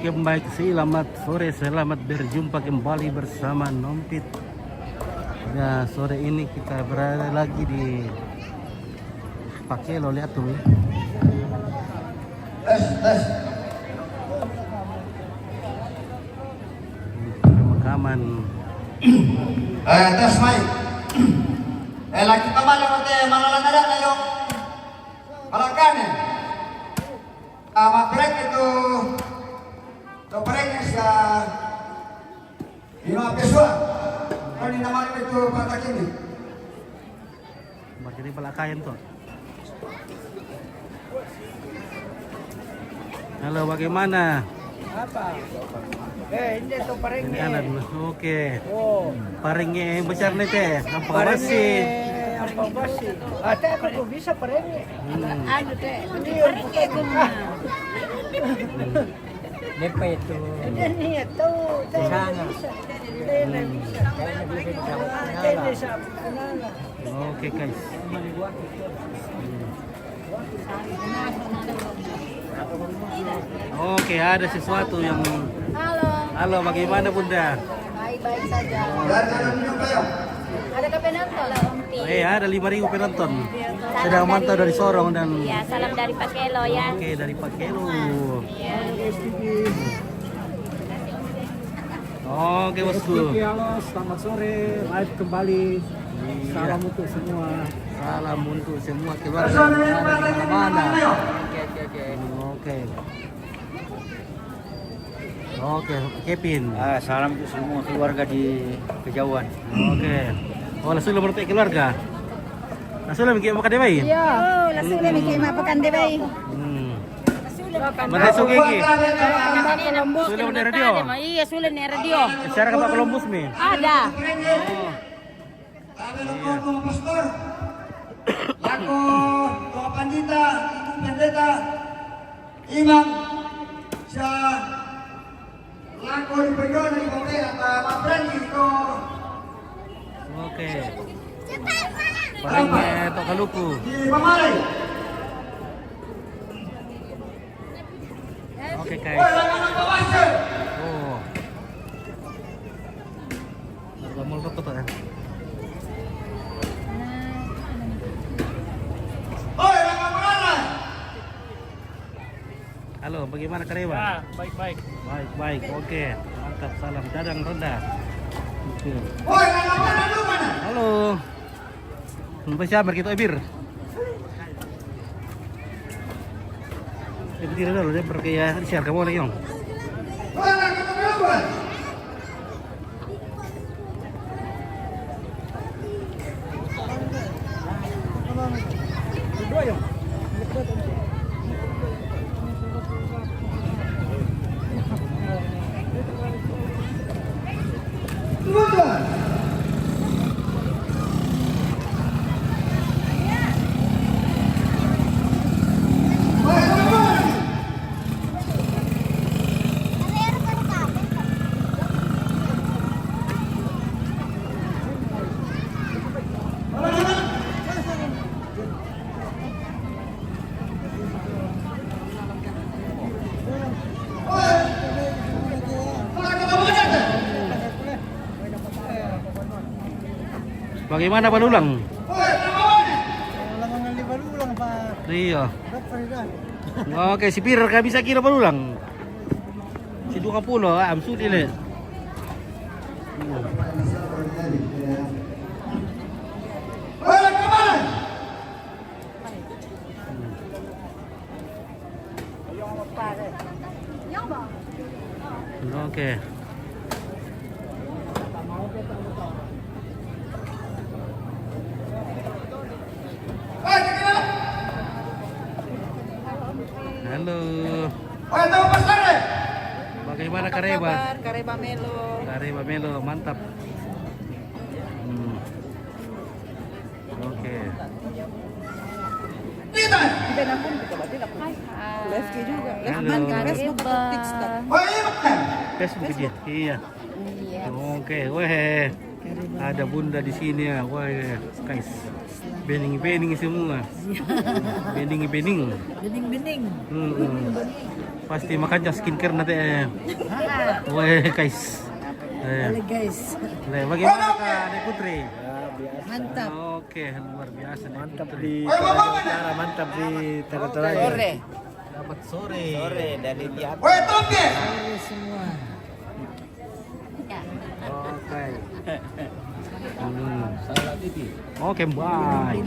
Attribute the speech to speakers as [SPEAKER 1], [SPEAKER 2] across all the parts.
[SPEAKER 1] Oke baik, selamat sore, selamat berjumpa kembali bersama Nompit. Ya, sore ini kita berada lagi di Pakelo, lihat tuh. Pemakaman.
[SPEAKER 2] Tes mic. Lagi kembali ke mana ada na yung palangkan. Mag-break itu break sa lima peswa. Kani naman itu patakin.
[SPEAKER 1] Makin palakayan tuh. Halo, bagaimana?
[SPEAKER 3] Apa? Hindi to pareng.
[SPEAKER 1] Oke.
[SPEAKER 3] Oh.
[SPEAKER 1] Paringnya yang besar nih teh. Apa basi?
[SPEAKER 3] Apa basi? Ate ako bisa pareng.
[SPEAKER 4] Ano te?
[SPEAKER 3] Hindi
[SPEAKER 4] Parang kayo gumana.
[SPEAKER 3] Lepa ito. Hindi ito. Sana.
[SPEAKER 1] Oke guys. Oke, ada sesuatu yang.
[SPEAKER 4] Halo.
[SPEAKER 1] Halo, bagaimana Bunda?
[SPEAKER 4] Baik-baik saja.
[SPEAKER 2] Minum kayo.
[SPEAKER 4] Ada kape nonton?
[SPEAKER 1] Ada 5.000 penonton. Sedang mantau dari Sorong dan.
[SPEAKER 4] Ya, salam dari Pakelo ya.
[SPEAKER 1] Oke, dari Pakelo.
[SPEAKER 4] Ya.
[SPEAKER 1] Oke bosku.
[SPEAKER 3] Halo, selamat sore. Live kembali. Salam untuk semua.
[SPEAKER 1] Salam untuk semua keluarga yang ada di mana-mana. Oke. Oke, Kevin.
[SPEAKER 3] Salam untuk semua keluarga di kejauhan.
[SPEAKER 1] Oke. Oh, langsung lo berarti keluarga. Langsung lo bikin makan dewai.
[SPEAKER 4] Iya. Oh, langsung na mikay mapakan di bay.
[SPEAKER 1] Mana sugi ki?
[SPEAKER 4] Columbus.
[SPEAKER 1] Sudah di radio.
[SPEAKER 4] Iya, sudah di radio.
[SPEAKER 1] Secara ke Pak Columbus mi.
[SPEAKER 4] Ada.
[SPEAKER 2] Ako mga pastor. Ako, tua pandita, ibu pendeta, imam, sa lako di peyon di kopi at mabrani ko.
[SPEAKER 1] Oke. Palingnya Tok Kaluku.
[SPEAKER 2] Di pamalay.
[SPEAKER 1] Oke guys.
[SPEAKER 2] Hoy, lang ang bawasan.
[SPEAKER 1] Oh. Lamol ko to eh.
[SPEAKER 2] Hoy, lang ang pangalan.
[SPEAKER 1] Halo, bagaimana Karewa?
[SPEAKER 3] Baik-baik.
[SPEAKER 1] Baik. Oke. Mantap, salam dadang rendah. Oke.
[SPEAKER 2] Hoy, lang ang pangalan lupa na.
[SPEAKER 1] Halo. Bersama kita Ebir. Berdiri dulu deh, berkaya share kamu lagi dong.
[SPEAKER 2] Hoy, lang ang pangalan lupa.
[SPEAKER 1] Bagaimana Balulang?
[SPEAKER 3] Lamang ng libalulang pa.
[SPEAKER 1] Iya.
[SPEAKER 3] Dapat
[SPEAKER 1] Oke, si Pir ka bisa kira Balulang. Si 20 am sudi le.
[SPEAKER 2] Hoy, lang ang pangalan.
[SPEAKER 1] Oke.
[SPEAKER 2] Hoy, tingnan.
[SPEAKER 1] Halo.
[SPEAKER 2] Hoy, ito ang pastor eh.
[SPEAKER 1] Bagaimana Kareba?
[SPEAKER 4] Kareba Melo.
[SPEAKER 1] Kareba Melo, mantap. Oke.
[SPEAKER 2] Dito.
[SPEAKER 4] Lefty juga.
[SPEAKER 1] Halo.
[SPEAKER 4] Kareba.
[SPEAKER 2] Hoy, imak na.
[SPEAKER 1] Facebook aja. Iya.
[SPEAKER 4] Iya.
[SPEAKER 1] Oke, weh. Ada bunda di sini ya. Wah, ya, guys. Bening-bening semua. Bening-bening.
[SPEAKER 4] Bening-bening.
[SPEAKER 1] Pasti makannya skincare nanti. Wah, guys.
[SPEAKER 4] Guys.
[SPEAKER 1] Bagaimana Kak Nek Putri?
[SPEAKER 4] Mantap.
[SPEAKER 1] Oke, luar biasa Nek
[SPEAKER 3] Mantap
[SPEAKER 1] Putri.
[SPEAKER 3] di cara, mantap di tera-teranya.
[SPEAKER 1] Selamat sore.
[SPEAKER 3] dari di atas.
[SPEAKER 2] Woi, Tommy.
[SPEAKER 4] Semua.
[SPEAKER 1] Oke. Oke, bye.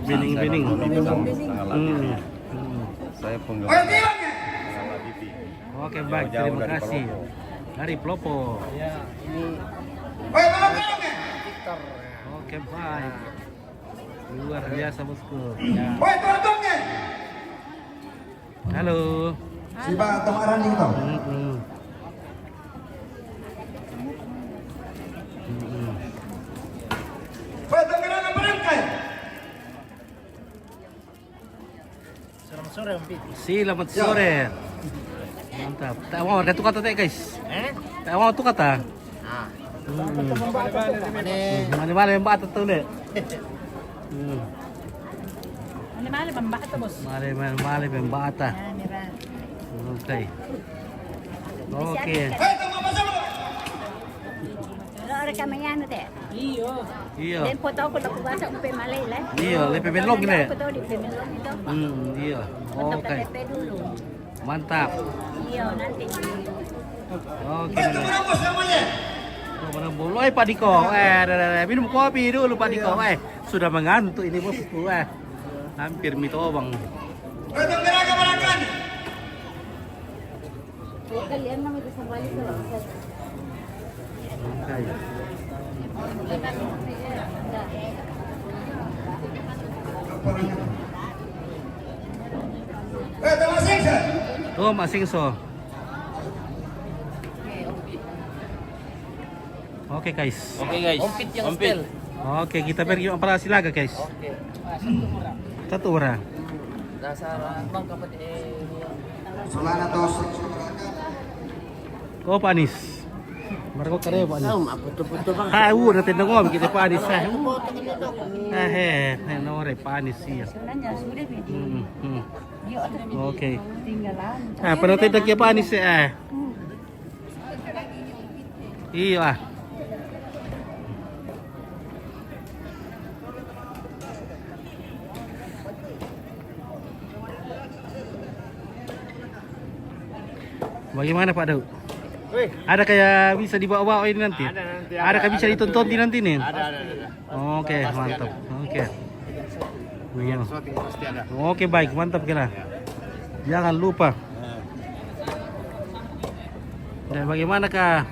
[SPEAKER 1] Bening-bening.
[SPEAKER 5] Saya penggemar
[SPEAKER 2] Woi, Tilang ya.
[SPEAKER 1] Oke, baik. Terima kasih. Dari Pelopo.
[SPEAKER 2] Woi, Bang Tilang ya.
[SPEAKER 1] Oke, baik. Luar biasa, bosku. Ya.
[SPEAKER 2] Woi, Tong ya.
[SPEAKER 1] Halo.
[SPEAKER 2] Si Pak Tong Aranding toh. Woi, Tong Aranding berangkai.
[SPEAKER 1] Selamat sore. Mantap. Tak mau ada kata teh guys. Tak mau tu kata. Mana-mana mbak tu le.
[SPEAKER 4] Mana-mana pembak tu bos.
[SPEAKER 1] Mana-mana mbak ata. Oke. Oke.
[SPEAKER 2] Woi, Tong apa sama?
[SPEAKER 4] Ada kamayan teh.
[SPEAKER 1] Iya.
[SPEAKER 4] Dan foto aku tak baca upe Malay lah.
[SPEAKER 1] Iya, lebih belok ni.
[SPEAKER 4] Foto di Pemelong itu.
[SPEAKER 1] Iya.
[SPEAKER 4] Foto
[SPEAKER 1] Oke.
[SPEAKER 4] KTP dulu.
[SPEAKER 1] Mantap.
[SPEAKER 4] Iya nanti.
[SPEAKER 1] Oke.
[SPEAKER 2] Woi, Tong apa namanya?
[SPEAKER 1] Mana boleh Pak Diko? Minum kopi dulu Pak Diko. Sudah mengantuk ini bosku. Hampir mitobang.
[SPEAKER 2] Woi, Tong Aranding berangkai.
[SPEAKER 4] Kalian nama itu sambali kalau.
[SPEAKER 1] Oke.
[SPEAKER 2] Woi, Tong Asing sah.
[SPEAKER 1] Oh, masing so. Oke guys. Oke, kita pergi operasi lagi guys. Satu orang.
[SPEAKER 2] Solana tos.
[SPEAKER 1] Oh, Pak Anis. Mereka karya Pak Anis. Udah tidak ngomong kita Pak Anis. Nore Pak Anis sih.
[SPEAKER 4] Sebenarnya sudah video.
[SPEAKER 1] Oke.
[SPEAKER 4] Tinggalan.
[SPEAKER 1] Pernah tidak ya Pak Anis ya? Iya. Bagaimana Pak Daud? Ada kayak bisa dibawa-bawa ini nanti? Ada kayak bisa ditonton di nanti nih? Ada. Oke, mantap. Oke. Iya. Oke, baik, mantap kira. Jangan lupa. Dan bagaimana Kak?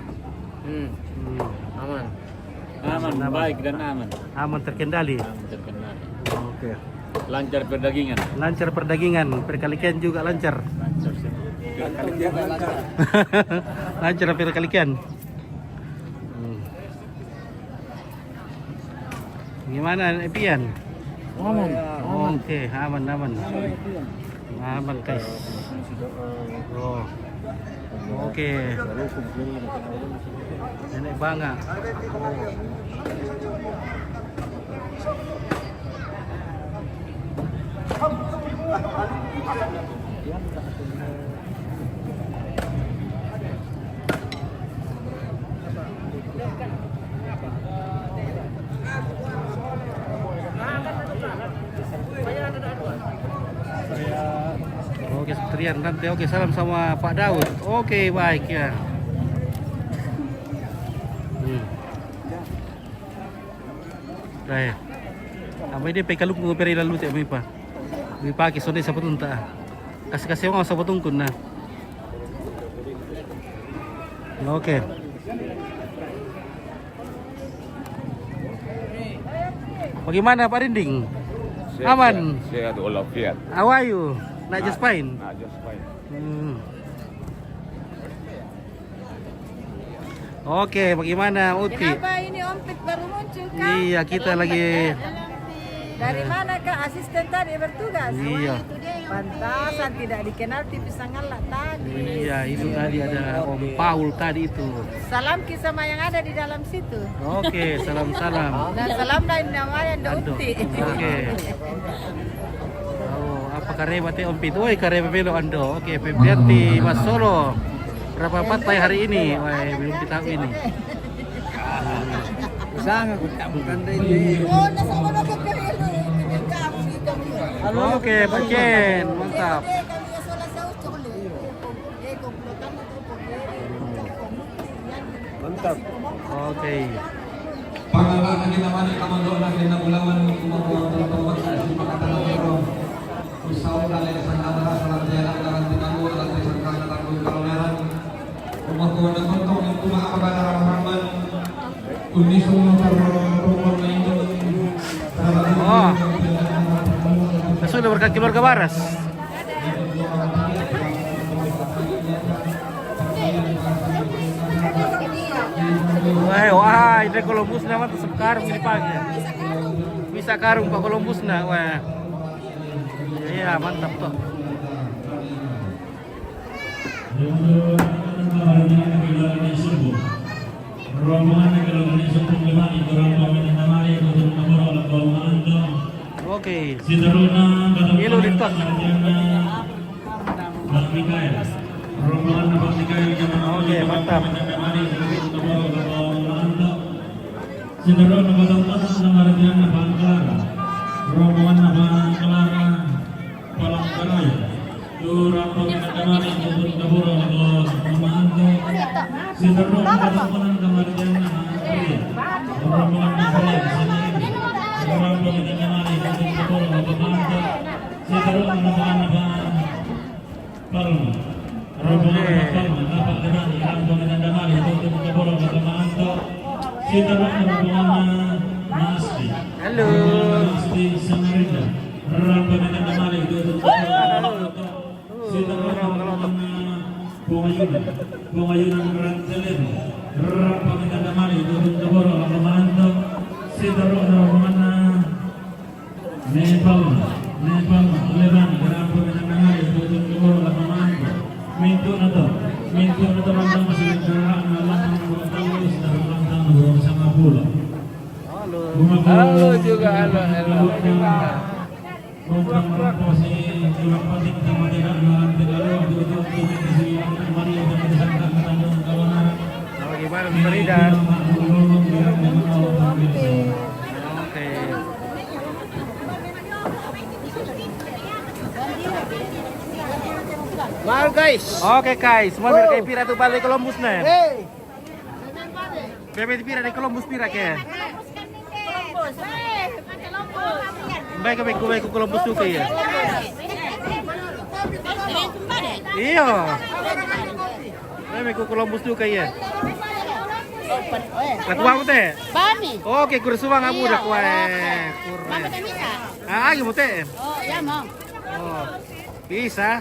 [SPEAKER 3] Aman, baik dan aman.
[SPEAKER 1] Aman terkendali.
[SPEAKER 3] Terkenal.
[SPEAKER 1] Oke.
[SPEAKER 3] Lancar perdagingan.
[SPEAKER 1] Lancar perdagingan, perkalikan juga lancar. Lancar perkalikan. Gimana Epian?
[SPEAKER 3] Aman.
[SPEAKER 1] Oke, aman. Aman guys. Oh. Oke. Nenek bangga. Oke, Trian nanti. Oke, salam sama Pak Daud. Oke, baik ya. Dah ya. Apa ini peka luku ngoperi lalu cek mi pa. Mi pagi sore sa patunta. Kasih orang sa patungkun na. Oke. Bagaimana Pak Rinding? Aman.
[SPEAKER 5] Sehat walafiat.
[SPEAKER 1] How are you? Not just fine.
[SPEAKER 5] Nah, just fine.
[SPEAKER 1] Oke, bagaimana Uti?
[SPEAKER 4] Kenapa ini Ompit baru muncul Kak?
[SPEAKER 1] Iya, kita lagi.
[SPEAKER 4] Dari mana Kak asisten tadi bertugas?
[SPEAKER 1] Iya.
[SPEAKER 4] Pantasan tidak dikenal tipis sangat tadi.
[SPEAKER 1] Iya. Iya, itu tadi ada Om Paul tadi itu.
[SPEAKER 4] Salam sama yang ada di dalam situ.
[SPEAKER 1] Oke, salam-salam.
[SPEAKER 4] Dan salam dari namanya
[SPEAKER 1] Ando.
[SPEAKER 4] Dokti.
[SPEAKER 1] Oke. Oh, apa kareba teh Om Pit? Woi, kareba belo Ando. Oke, Febrianti Mas Solo. Berapa partai hari ini? Wah, belum kita tahu ini.
[SPEAKER 3] Sangat bukan dari.
[SPEAKER 4] Oh, nasa wala ka kayo. Pinagkaamo dito.
[SPEAKER 1] Oke, Pak Jen, mantap.
[SPEAKER 3] Mantap.
[SPEAKER 1] Oke.
[SPEAKER 2] Pangalanan kita mani kamando na kinabulawan ni kumakuha ng tawag sa makatala pero usaw na lang sa kamera sa lantiyan ang karantinamo at sa kanatang kaloneran kumakuha ng kontong yung kumakabaga ng Rahman unisong ng rumor na ito
[SPEAKER 1] Oh. Sudah berkat keluarga waras. Wah, ini Columbus nama tetap karung ini pagi. Bisa karung Pak Columbus nah, wah. Iya, mantap tuh. Oke. Ilo ditot. Oke, mantap.
[SPEAKER 5] Sindaron na batas ng ardian na Bangkara, rombongan na Bangkara, Palangkaray, durang pagkakamari ng Taburo ng Mamanto, sindaron na batas ng ardian na Bangkara, rombongan na Bangkara, durang pagkakamari ng Taburo ng Mamanto, sindaron na Palma, rombongan na Palma, dapat dengan ilang pagkakamari ng Taburo ng Mamanto. Kita rombongan Masdi.
[SPEAKER 1] Halo.
[SPEAKER 5] Masdi Samarinda. Rombongan ng Damali dito. Kita rombongan Pungayunan. Pungayunan Rantelin. Rombongan ng Damali dito. Rombongan to. Kita rombongan Nepal. Nepal. Leban. Rombongan ng Damali dito. Rombongan to. Minto na to. Minto na to bang masih kerana malam terus bersama pula.
[SPEAKER 3] Halo juga, halo.
[SPEAKER 5] Program promosi tulang patik sama tidak nanti lalu untuk si Maria dan Santa Tanjung Kawana.
[SPEAKER 1] Gimana Faridan? Oke.
[SPEAKER 3] Mahal guys.
[SPEAKER 1] Oke guys, semua biar kayak pira tuh balik Columbus nih.
[SPEAKER 3] Hey.
[SPEAKER 1] Bebek pira di Columbus pira kayak.
[SPEAKER 4] Columbus.
[SPEAKER 1] Baik ke Columbus juga ya. Iya. Bebek ke Columbus juga ya. Lakuang teh.
[SPEAKER 4] Bami.
[SPEAKER 1] Oke, kursuang abu dah kue.
[SPEAKER 4] Mama bisa.
[SPEAKER 1] Ah, gitu teh.
[SPEAKER 4] Oh, ya, Mom.
[SPEAKER 1] Oh. Bisa.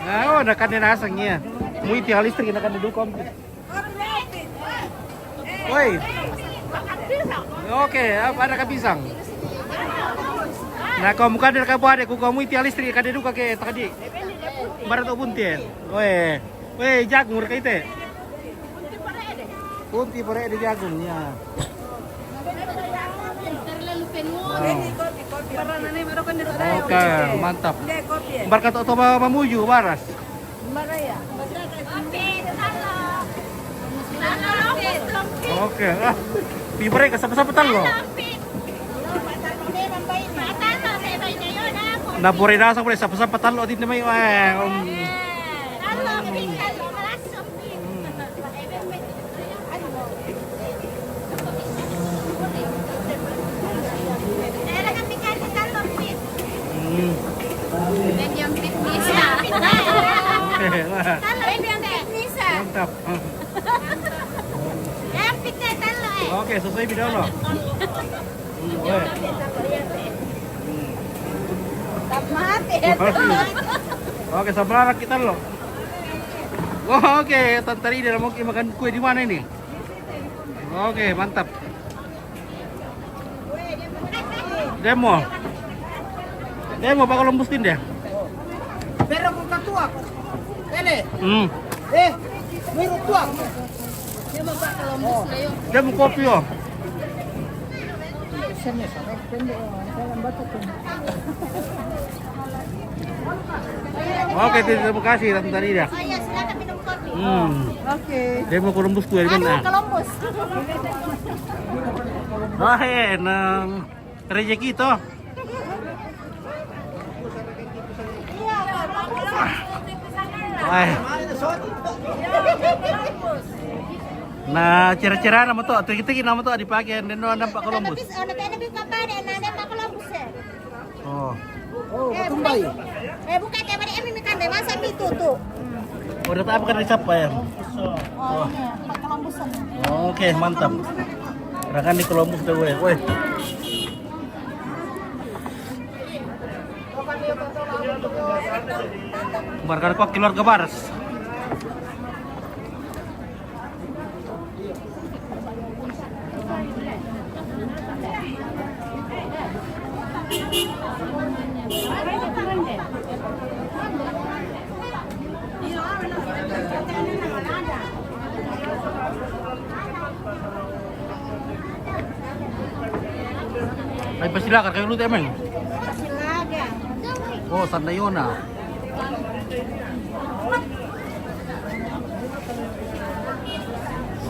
[SPEAKER 1] Nah, ada kan asangnya. Mui tiang listrik nak kan duduk komplit. Woi. Oke, apa ada ka pisang? Nah, kau muka dari kabu ada, kau mui tiang listrik kan duduk ke tadi. Barat buntin. Woi. Woi, jagung mereka itu. Punti pare di jagungnya. Oke, mantap. Barkat otoba mamuju waras. Oke, pibre ka sapa-sapa talo. Na pore na sa pore sapa-sapa talo din may Mantap. Oke, selesai video lo. Oke, sabar kita lo. Oh, oke, Tante Rida mau makan kue di mana ini? Oke, mantap. Demo Pak Columbus din deh.
[SPEAKER 3] Pero kung katua
[SPEAKER 4] tuak. Ele. Mayroon tuak. Dia Pak Columbus na yun.
[SPEAKER 1] Dia mau kopi oh. Oke, terima kasih Tante Rida.
[SPEAKER 4] Oh iya, silakan minum kopi.
[SPEAKER 3] Oke.
[SPEAKER 1] Dia mau Columbus tuh di
[SPEAKER 4] Aduh,
[SPEAKER 1] mana?
[SPEAKER 4] Columbus.
[SPEAKER 1] Ah, nang rezeki to.
[SPEAKER 4] Iya,
[SPEAKER 1] Ay. Nah, cerah-cerah nama to, tinggi-tinggi nama to dipakai dan nampak Columbus.
[SPEAKER 4] Ano tayo nabi papane, nanda pa Columbus eh.
[SPEAKER 1] Oh.
[SPEAKER 3] Tumbay.
[SPEAKER 4] Bukan kayak pada emi mikan deh, masa itu tuh.
[SPEAKER 1] Udah tahu apa kan siapa ya?
[SPEAKER 4] Oh, ini Pak Columbusan.
[SPEAKER 1] Oke, mantap. Rekan di Columbus deh gue. Woi. Barkan kok keluarga Baras. Ay, pasilakan kayo luto emang.
[SPEAKER 4] Silaga.
[SPEAKER 1] Oh, Sandayona.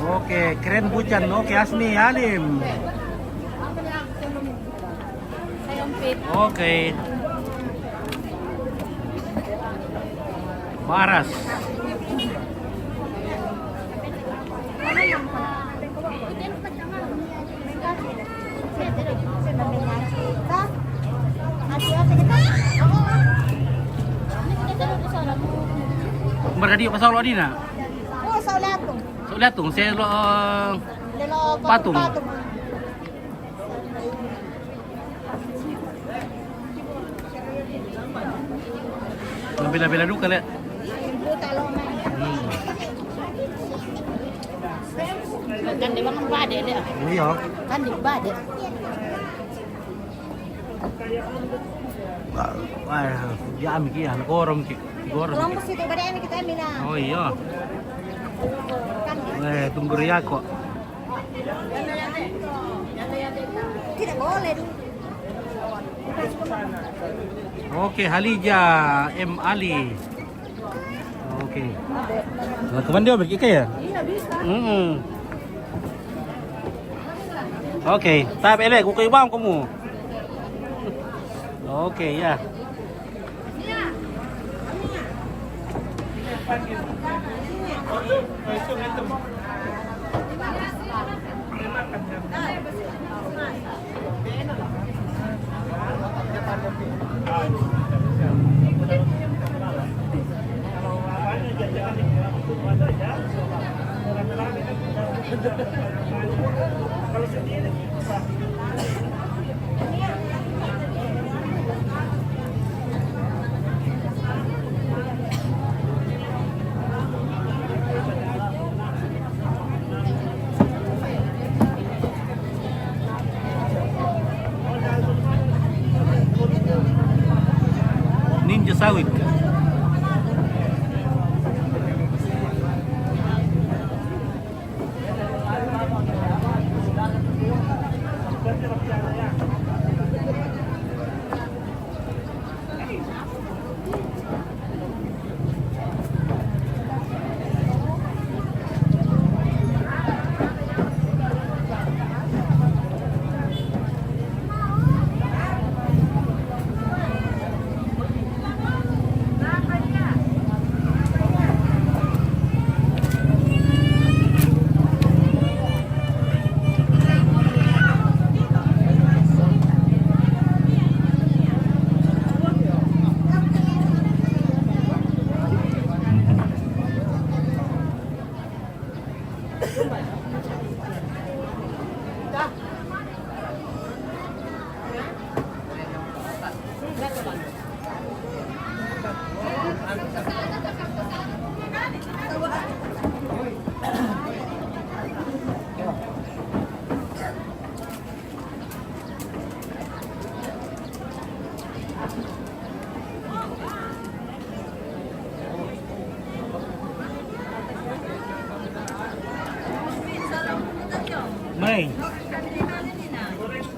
[SPEAKER 1] Oke, keren Bucan. Oke, Asmi, Alim.
[SPEAKER 4] Sayumpit.
[SPEAKER 1] Oke. Baras. Berkadi pasal lo Adina.
[SPEAKER 4] Oh, sa ulatong.
[SPEAKER 1] So lihat tuh, saya lo
[SPEAKER 4] Lelo,
[SPEAKER 1] Patung. bela-bela dulu kali.
[SPEAKER 4] Buta lo man. Kan di bang bade dia.
[SPEAKER 1] Iya.
[SPEAKER 4] Kan di bade.
[SPEAKER 1] Wah, ya ami ki anak gorong ki. Gorong.
[SPEAKER 4] Columbus itu bade emi kita mina.
[SPEAKER 1] Oh iya.
[SPEAKER 4] Kan
[SPEAKER 1] Tunggu ria kok.
[SPEAKER 4] tidak boleh dulu.
[SPEAKER 1] Oke, Halija M Ali. Oke. Nah, kemana dia pergi ya?
[SPEAKER 4] Iya bisa.
[SPEAKER 1] Oke, tahap elek, kau kayak bang kamu. Oke, ya. Ninja sawit. Nay.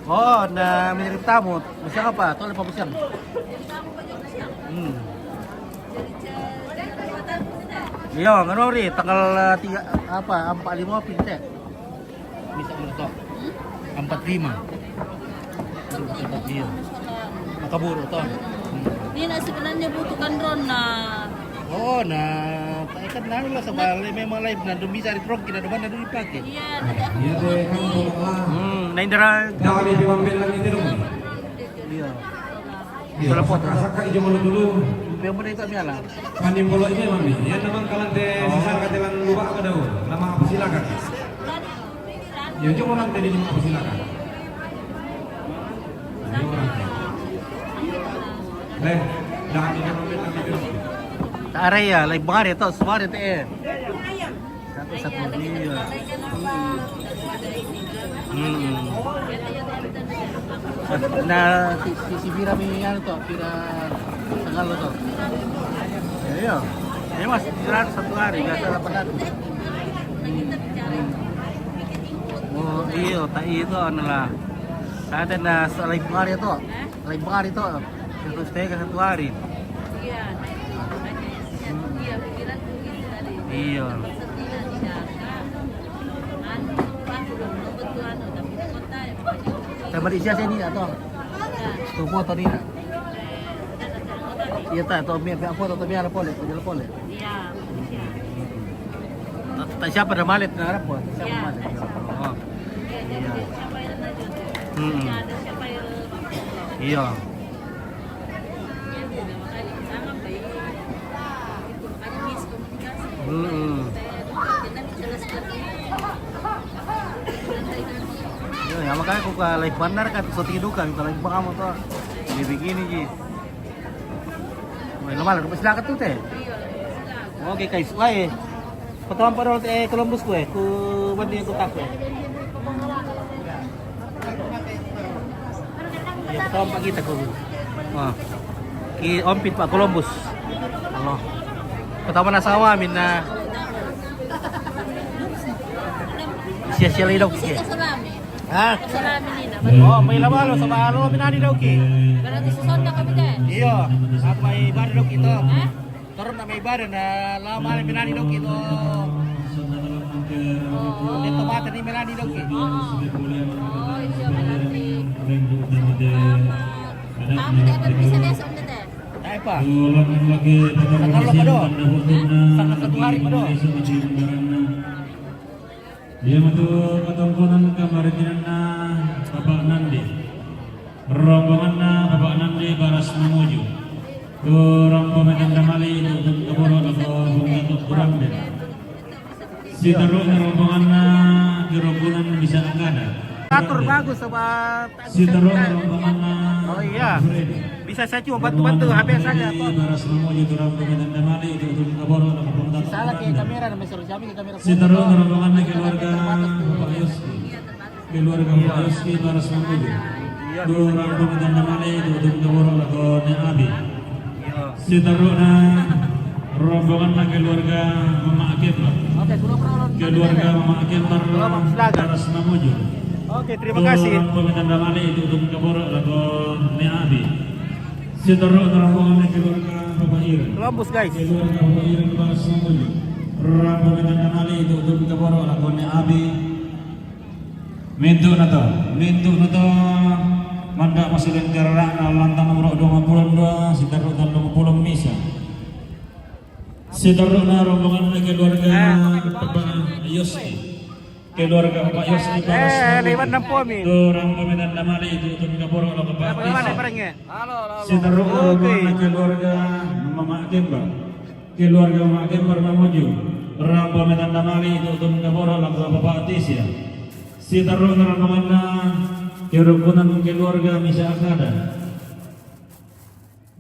[SPEAKER 1] Oh, na mengirim tamu. Bisa apa? Tolong pemesian. Iya, ngano ri tanggal 3 apa 45 pinte. Bisa meletok. 45. Iya. Makaburo to.
[SPEAKER 6] Hindi na sebenarnya butuhkan drone na.
[SPEAKER 1] Oh, nah, ikan nalo lah sebalik memang live na dumi sa ritrog kina naman na dumi dipakai.
[SPEAKER 6] Iya,
[SPEAKER 2] Iya deh, kan bola.
[SPEAKER 1] Na indara.
[SPEAKER 2] Jangan diambil lagi itu dong.
[SPEAKER 1] Iya.
[SPEAKER 2] Iya, masak ijo mulut dulu.
[SPEAKER 1] Yang mana itu miala?
[SPEAKER 2] Kanin bola ini mami. Ya naman kalan de sisar katilan lupa ka daw. Nama apa silakan. Ya cuma orang tadi cuma apa silakan. Ayo orang. Jangan diambil lagi itu.
[SPEAKER 1] Taray ya, live banget itu, semua itu Satu dia. Nah, si Vira Minian itu, Vira tanggal itu. Iya. Ini mas, istirahat 1 hari, nggak salah pada. Oh iya, tak itu adalah. Saat ada live banget itu, terus stay ke 1 hari. Iya. Sama di sini atau? Tu foto ni. Iya tak, tu ambil foto tu biar boleh, boleh boleh.
[SPEAKER 6] Iya.
[SPEAKER 1] Tak siapa dah malit na apa? Siapa malit? Oh. Iya. Iya. Ya makanya aku ke live bandar kan so tidukan kalau live kamu tuh begini ji. Wah, lama lah silakan tuh teh. Oke guys, wah. Pertama pada Columbus ku banding aku tak Ya pertama pagi kita ku. Wah. Ki ompit Pak Columbus. Allah. Pertama nasawa minna. Sia-sia lidok ki. Ah. Oh, may lamalo sa baalo pinani daw ki.
[SPEAKER 6] Berarti susod na kami deh.
[SPEAKER 1] Iya, at may bar daw ito. Turun na may bar na lamal pinani daw ito. Dito mata ni pinani daw ki.
[SPEAKER 6] Oh, iya berarti. Kamu dapat bisa besok deh.
[SPEAKER 1] Ay pa.
[SPEAKER 5] lagi
[SPEAKER 1] Sakalo pa do. Sa 1 hari pa do.
[SPEAKER 5] Dia matu ketongkonan kamaritinan na Bapak Nandi. Rombongan na Bapak Nandi baras menuju. Kurang pemetan damali untuk keboro atau untuk kurang deh. Si teruk na rombongan na gerombolan bisa angkada.
[SPEAKER 1] Atur bagus sobat.
[SPEAKER 5] Si teruk na rombongan na.
[SPEAKER 1] Oh iya. Bisa saya cuma bantu-bantu habis saja kok.
[SPEAKER 5] Baras menuju kurang pemetan damali untuk keboro atau untuk
[SPEAKER 1] Salah ke kamera na may sarjami ke kamera.
[SPEAKER 5] Si teruk na rombongan na keluarga Bapak Yoski. Keluarga Bapak Yoski baras menuju. Kurang pemetan damali untuk keboro atau Abi. Si teruk na rombongan na keluarga Mama Akimbar.
[SPEAKER 1] Oke,
[SPEAKER 5] Keluarga Mama Akimbar baras menuju.
[SPEAKER 1] Oke, terima kasih.
[SPEAKER 5] Kurang pemetan damali untuk keboro atau Abi. Si teruk na rombongan na keluarga Bapak Iren.
[SPEAKER 1] Columbus guys.
[SPEAKER 5] Keluarga Bapak Iren baras menuju. Kurang pemetan damali untuk keboro atau Abi. Mintu na to manda masukin kerana lantang nomor 22 si teruk dan 20 misa. Si teruk na rombongan na keluarga Bapak Yoski. Keluarga Bapak Yoski baras
[SPEAKER 1] lewat 60 min.
[SPEAKER 5] kurang pemetan damali itu untuk keboro atau
[SPEAKER 1] Bagaimana
[SPEAKER 5] Bapak
[SPEAKER 1] barangnya?
[SPEAKER 5] Si teruk na rombongan na keluarga Mama Akimbar. Keluarga Mama Akimbar memuju. Kurang pemetan damali itu untuk keboro atau Bapak Atisya. Si teruk na rombongan na kerukunan keluarga Misa Akada.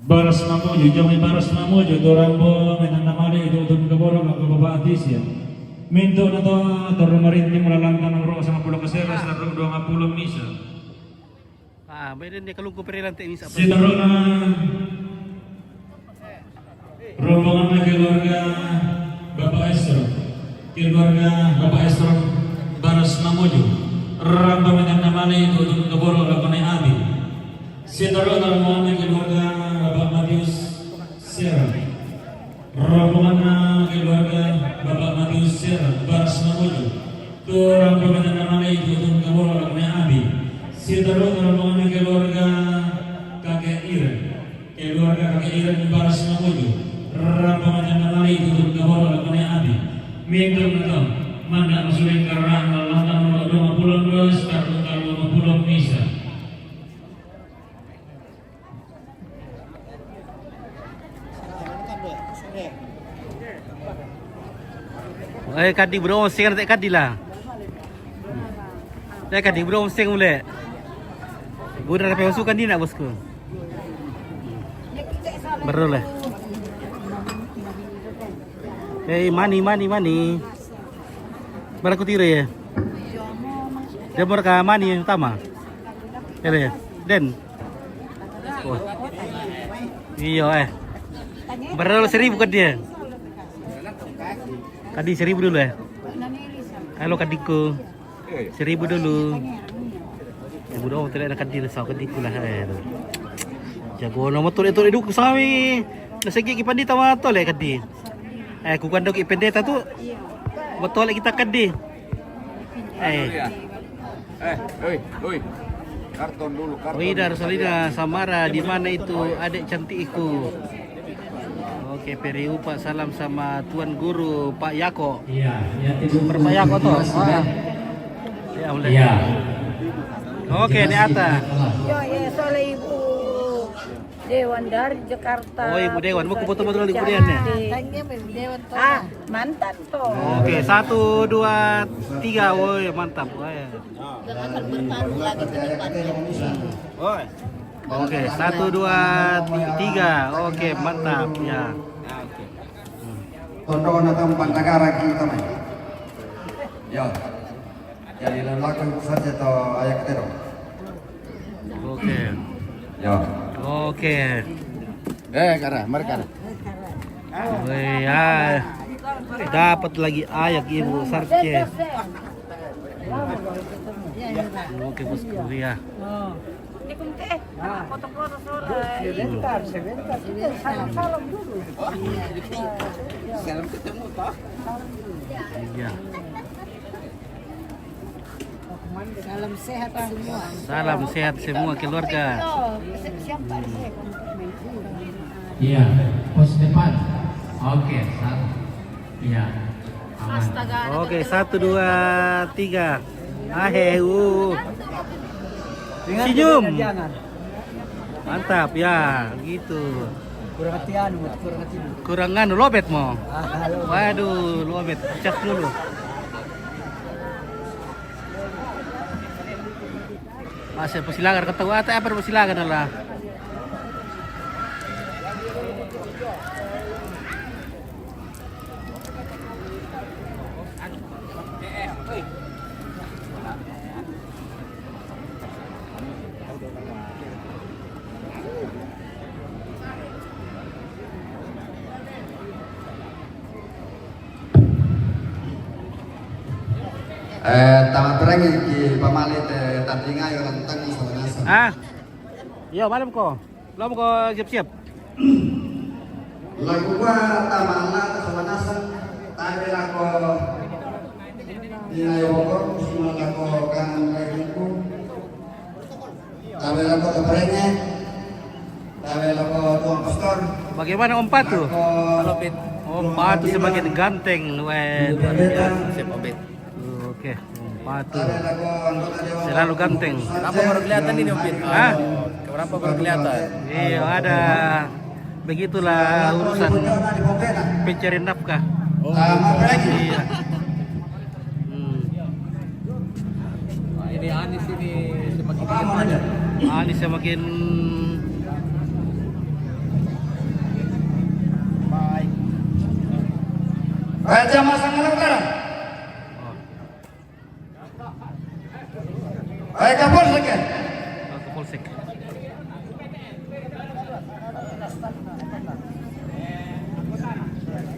[SPEAKER 5] Baras Mamuju, jangan baras Mamuju, Dorambo, menandamali itu untuk keboro ke Bapak Atisya. Minto na to, turun marinting melalangkan ng roka sa 10 kaseras, tarong 20 misa.
[SPEAKER 1] Ah, mayroon din kalungko pa rin ang tenis.
[SPEAKER 5] Si tarong na rombongan na keluarga Bapak Estro. Keluarga Bapak Estro, Baras Mamuju. Rambaman namanya itu Gaboro lakukan Abi. Setelah rombongan keluarga Bapak Matius Serang. Rombongan keluarga Bapak Matius Serang Baras Mamuju. Itu rombongan namanya itu Gaboro lakukan Abi. Setelah rombongan keluarga kakek Iren. Keluarga kakek Iren Baras Mamuju. Rombongan namanya itu Gaboro lakukan Abi. Minggu malam. Mana masukin karena nomor 20 kartu tanggal 20 bisa.
[SPEAKER 1] Kadi bro, sing tak kadi lah. Kadi bro, sing boleh. Budak apa masukan dia nak bosku. Baru lah. Mani. Baraku tira ya. Dia mereka mani yang utama. Ya, Den. Oh. Iya Berapa 1.000 kan dia? Kadi 1.000 dulu ya. Halo kadiku. 1.000 dulu. Ibu dah tidak ada kadi resau kadiku lah. Jago nama tu itu duduk sami. Nasegi kipandi tawa tol kadi. Kukandok ipendeta tu. Betul kita kadi.
[SPEAKER 2] Karton dulu, karton.
[SPEAKER 1] Widar Salina Samara, di mana itu adik cantikku? Oke, Periu Pak salam sama Tuan Guru Pak Yako.
[SPEAKER 5] Iya,
[SPEAKER 1] Pak Yako tuh. Ya, boleh. Iya. Oke, di atas.
[SPEAKER 7] Soalnya Ibu Dewan dari Jakarta.
[SPEAKER 1] Oh, Ibu Dewan, mau foto-foto Ibu Dewan ya?
[SPEAKER 7] Mantan toh.
[SPEAKER 1] Oke, 1, 2, 3. Woi, mantap.
[SPEAKER 6] Jangan bertaruh lagi ke depannya.
[SPEAKER 1] Oke, 1, 2, 3. Oke, mantap ya.
[SPEAKER 2] Tondo na tempat negara kita mai. Ya. Jadi lakukan saja to ayak tero.
[SPEAKER 1] Oke.
[SPEAKER 2] Ya.
[SPEAKER 1] Oke.
[SPEAKER 2] Mari kara.
[SPEAKER 1] Dapat lagi ayak Ibu Sarce. Oke, bosku ya.
[SPEAKER 7] Ini kunci foto-foto sebentar. Salam dulu.
[SPEAKER 4] Salam ketemu toh.
[SPEAKER 1] Iya.
[SPEAKER 7] Salam sehat semua.
[SPEAKER 1] Salam sehat semua keluarga.
[SPEAKER 7] Siapa
[SPEAKER 5] Iya, pos depan. Oke, satu. Iya.
[SPEAKER 6] Astaga.
[SPEAKER 1] Oke, 1, 2, 3. Senyum. Mantap ya, gitu. Kurang anu lobet mo. Waduh, lobet. Cek dulu. Masih persilakan ketawa atau apa persilakan lah.
[SPEAKER 2] Tamat berangi di pamalit tandingan yang tentang
[SPEAKER 1] Ah, iya malam ko. Belum ko siap-siap.
[SPEAKER 2] Lagu gua tamala kesewanasan tadi lagu Dinayoko semua lagu kangen kayak tabe lagu keberenya tabe lagu tuang pastor.
[SPEAKER 1] Bagaimana Om Patu? Om Patu sebagai ganteng,
[SPEAKER 4] Siap Obet.
[SPEAKER 1] Oke, Om Patu
[SPEAKER 2] Tabe lagu anggota dewan
[SPEAKER 1] selalu ganteng.
[SPEAKER 4] Kenapa baru kelihatan ini Obet?
[SPEAKER 1] Hah?
[SPEAKER 4] Kenapa baru kelihatan?
[SPEAKER 1] Iya, ada begitulah urusan pencari nafkah.
[SPEAKER 2] tamat berangi
[SPEAKER 1] Iya.
[SPEAKER 4] Ini Anis ini semakin aja.
[SPEAKER 1] Anis semakin
[SPEAKER 4] Baik.
[SPEAKER 2] Raja Masang Utara. Baik kapol sekian.
[SPEAKER 1] ke Polsek.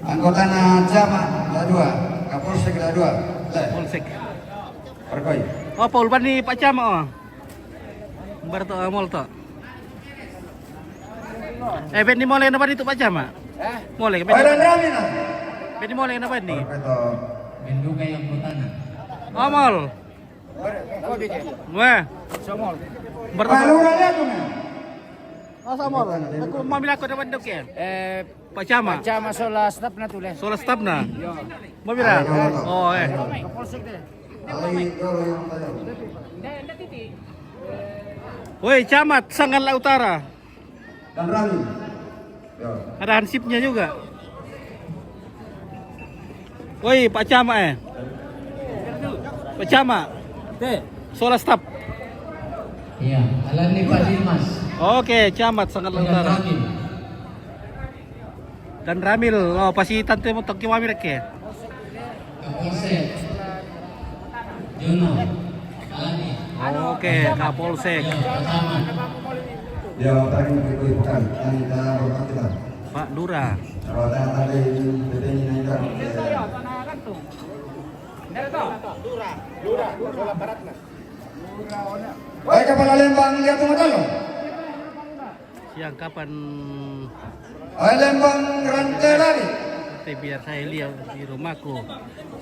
[SPEAKER 2] Anggota Jama la 2, Kapolsek la 2.
[SPEAKER 1] Polsek.
[SPEAKER 2] Perkoi.
[SPEAKER 1] Oh, Paul ban ni Pak Cam oh. Bar to mall to. Ben ni mall na ba dito Pak Cam ah? Mall ke ben?
[SPEAKER 2] Ay, rami na.
[SPEAKER 1] Ben ni mall na ba ni?
[SPEAKER 2] Ito, Binduga yung putana.
[SPEAKER 1] Oh, mall. Wah. Bar to.
[SPEAKER 2] Palura na ito na.
[SPEAKER 1] Asa mall? Aku mamila ko dapat dok ya. Pak Cam ah.
[SPEAKER 4] Chama sola stop na tule.
[SPEAKER 1] Solar staff na. Mamila. Oh
[SPEAKER 2] Ay, ito yung tayo.
[SPEAKER 1] Woi, Camat Sanggala Utara.
[SPEAKER 2] Dan rami. Yo.
[SPEAKER 1] Ada hansipnya juga. Woi, Pak Camat Pak Camat. Solar staff.
[SPEAKER 8] Iya, Alani Pak Dimas.
[SPEAKER 1] Oke, Camat Sanggala Utara. Dan Ramil, oh pasti tante mo tokyo mami rek.
[SPEAKER 8] Kapolsek. Jono. Alani.
[SPEAKER 1] Oke, Kapolsek.
[SPEAKER 8] Pertama.
[SPEAKER 2] Dia tarik itu bukan. Yang kita hormat kita.
[SPEAKER 1] Pak Lura.
[SPEAKER 2] Kalau tadi bedanya naik Baik, kepala Lembang lihat tunggu dulu.
[SPEAKER 1] Siang kapan
[SPEAKER 2] Ayo Lembang rantai lari.
[SPEAKER 1] nanti biar saya lihat di rumahku.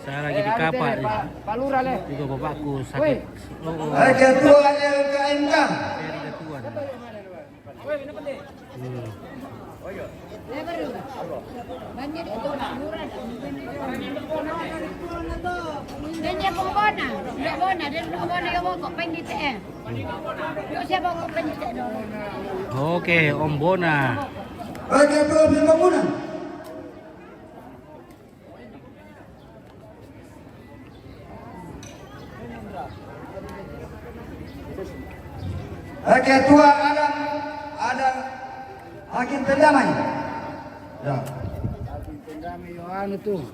[SPEAKER 1] Saya lagi di kapal.
[SPEAKER 4] Palura le.
[SPEAKER 1] Juga bapakku sakit. Oh,
[SPEAKER 2] Ayo ketua LKMK.
[SPEAKER 1] dari ketuan.
[SPEAKER 7] Banyak itu murah. Dan dia pembona, dia bona, dia bona yang mau kok pendite. Yo siapa kok pendite dulu.
[SPEAKER 1] Oke, Om Bona.
[SPEAKER 2] Ayo ketua pembangunan. Ayo ketua ada hakim pendamai. Ya.
[SPEAKER 4] Kami yo anu tuh.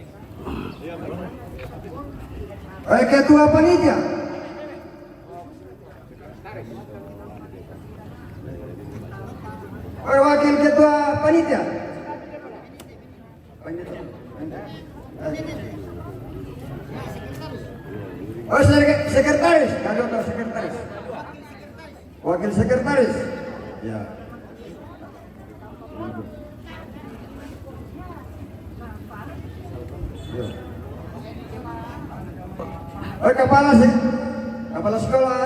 [SPEAKER 2] Ayo ketua panitia. Ayo wakil ketua panitia. Oh sekretaris, kalau sekretaris. Wakil sekretaris. Ya. Oh kepala sekolah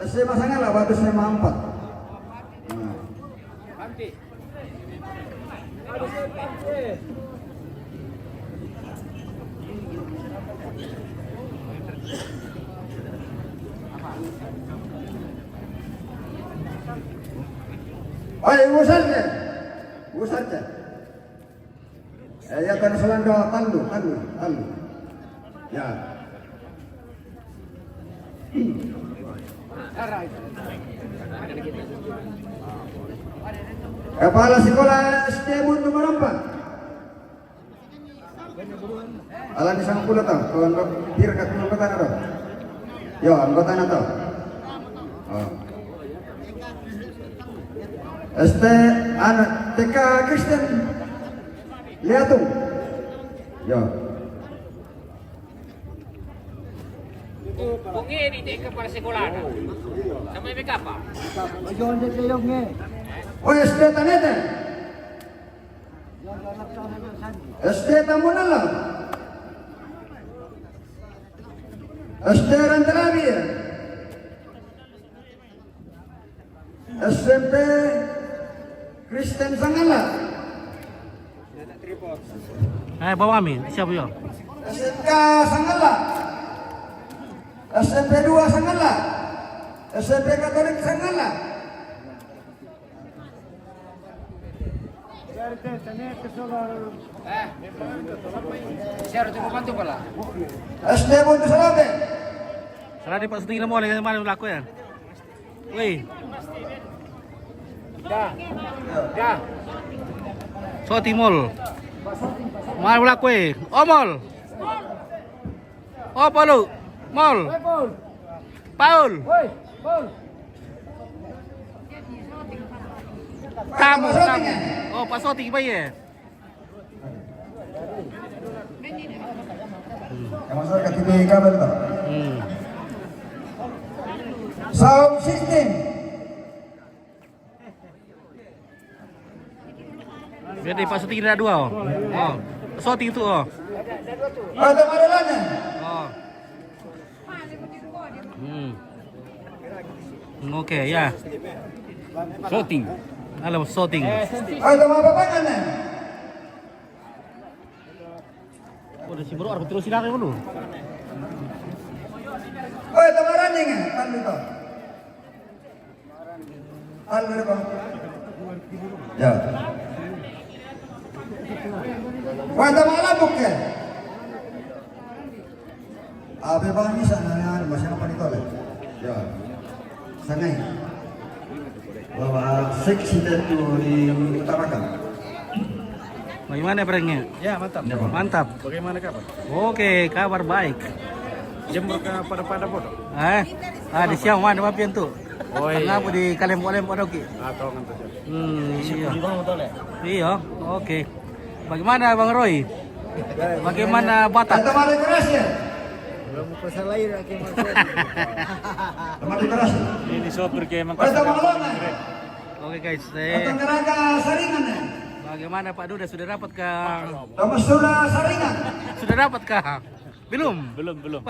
[SPEAKER 2] SMA Sanggala Batu SMA 4. Oh, ibu saja. Ya kan selando tandu. Ya. Kepala sekolah SD Buntu Marempat. Alan isang pula tau, kawan pirkat anggota na to. Yo, anggota na to. Oh. SD anak TK Kristen Liatung. Yo.
[SPEAKER 4] Bungi di kepala sekolah. Sama ibu apa?
[SPEAKER 2] Oh, SD Tanete. SD Tamunala. SD Rantarabi. SMP Kristen Sanggala.
[SPEAKER 1] Bawa Amin, siapa yo?
[SPEAKER 2] SMK Sanggala. SMP 2 Sanggala. SMP Katolik Sanggala.
[SPEAKER 4] Siapa tu bantu pala?
[SPEAKER 2] SD Buntu Salabe.
[SPEAKER 1] Salah di Pak Setinggi mau lagi mana laku ya? Woi,
[SPEAKER 4] Dah.
[SPEAKER 1] so timul. Mana laku Oh mall. Oh Paul. Mall. Paul.
[SPEAKER 4] Paul.
[SPEAKER 1] Tamu. Oh, Pak Soti ba ye?
[SPEAKER 2] Yang masuk ke TV kabel tak? Sound system.
[SPEAKER 1] Biar dia Pak Soting ada dua. Oh. Soting tu oh.
[SPEAKER 2] Ada modelannya.
[SPEAKER 1] Oh. Okey, ya. Soting. Alam soting.
[SPEAKER 2] Ada apa-apanya?
[SPEAKER 1] Oh, dah si bro aku terus silakan dulu.
[SPEAKER 2] Oh, tamaran ni kan? Tandu tu. Tandu tu. Ya. Wah, tamaran bukan? Apa bang ni sana masih apa ni tole? Ya. Sangai. Bahwa seksi itu diutamakan.
[SPEAKER 1] Bagaimana perangnya?
[SPEAKER 3] Ya, mantap.
[SPEAKER 1] Mantap.
[SPEAKER 3] Bagaimana kabar?
[SPEAKER 1] Oke, kabar baik.
[SPEAKER 3] Jemur ke pada bodoh.
[SPEAKER 1] Di siang mana mapian tu?
[SPEAKER 3] Oh, iya.
[SPEAKER 1] Kenapa di kalem-kalem pada oke?
[SPEAKER 3] Atau ngantuk.
[SPEAKER 1] Iya. Iya, oke. Bagaimana Bang Roy? Bagaimana Batak?
[SPEAKER 2] Tamaran keras ya?
[SPEAKER 3] Belum pasal lahir lagi
[SPEAKER 2] Tamaran keras.
[SPEAKER 3] Ini sopir kayak
[SPEAKER 2] Oh, tamaran.
[SPEAKER 1] Oke guys,
[SPEAKER 2] Atau geraga saringan ya?
[SPEAKER 1] bagaimana Pak Duda sudah dapat kah?
[SPEAKER 2] Kamu sudah saringan?
[SPEAKER 1] Sudah dapat kah? Belum?
[SPEAKER 3] Belum.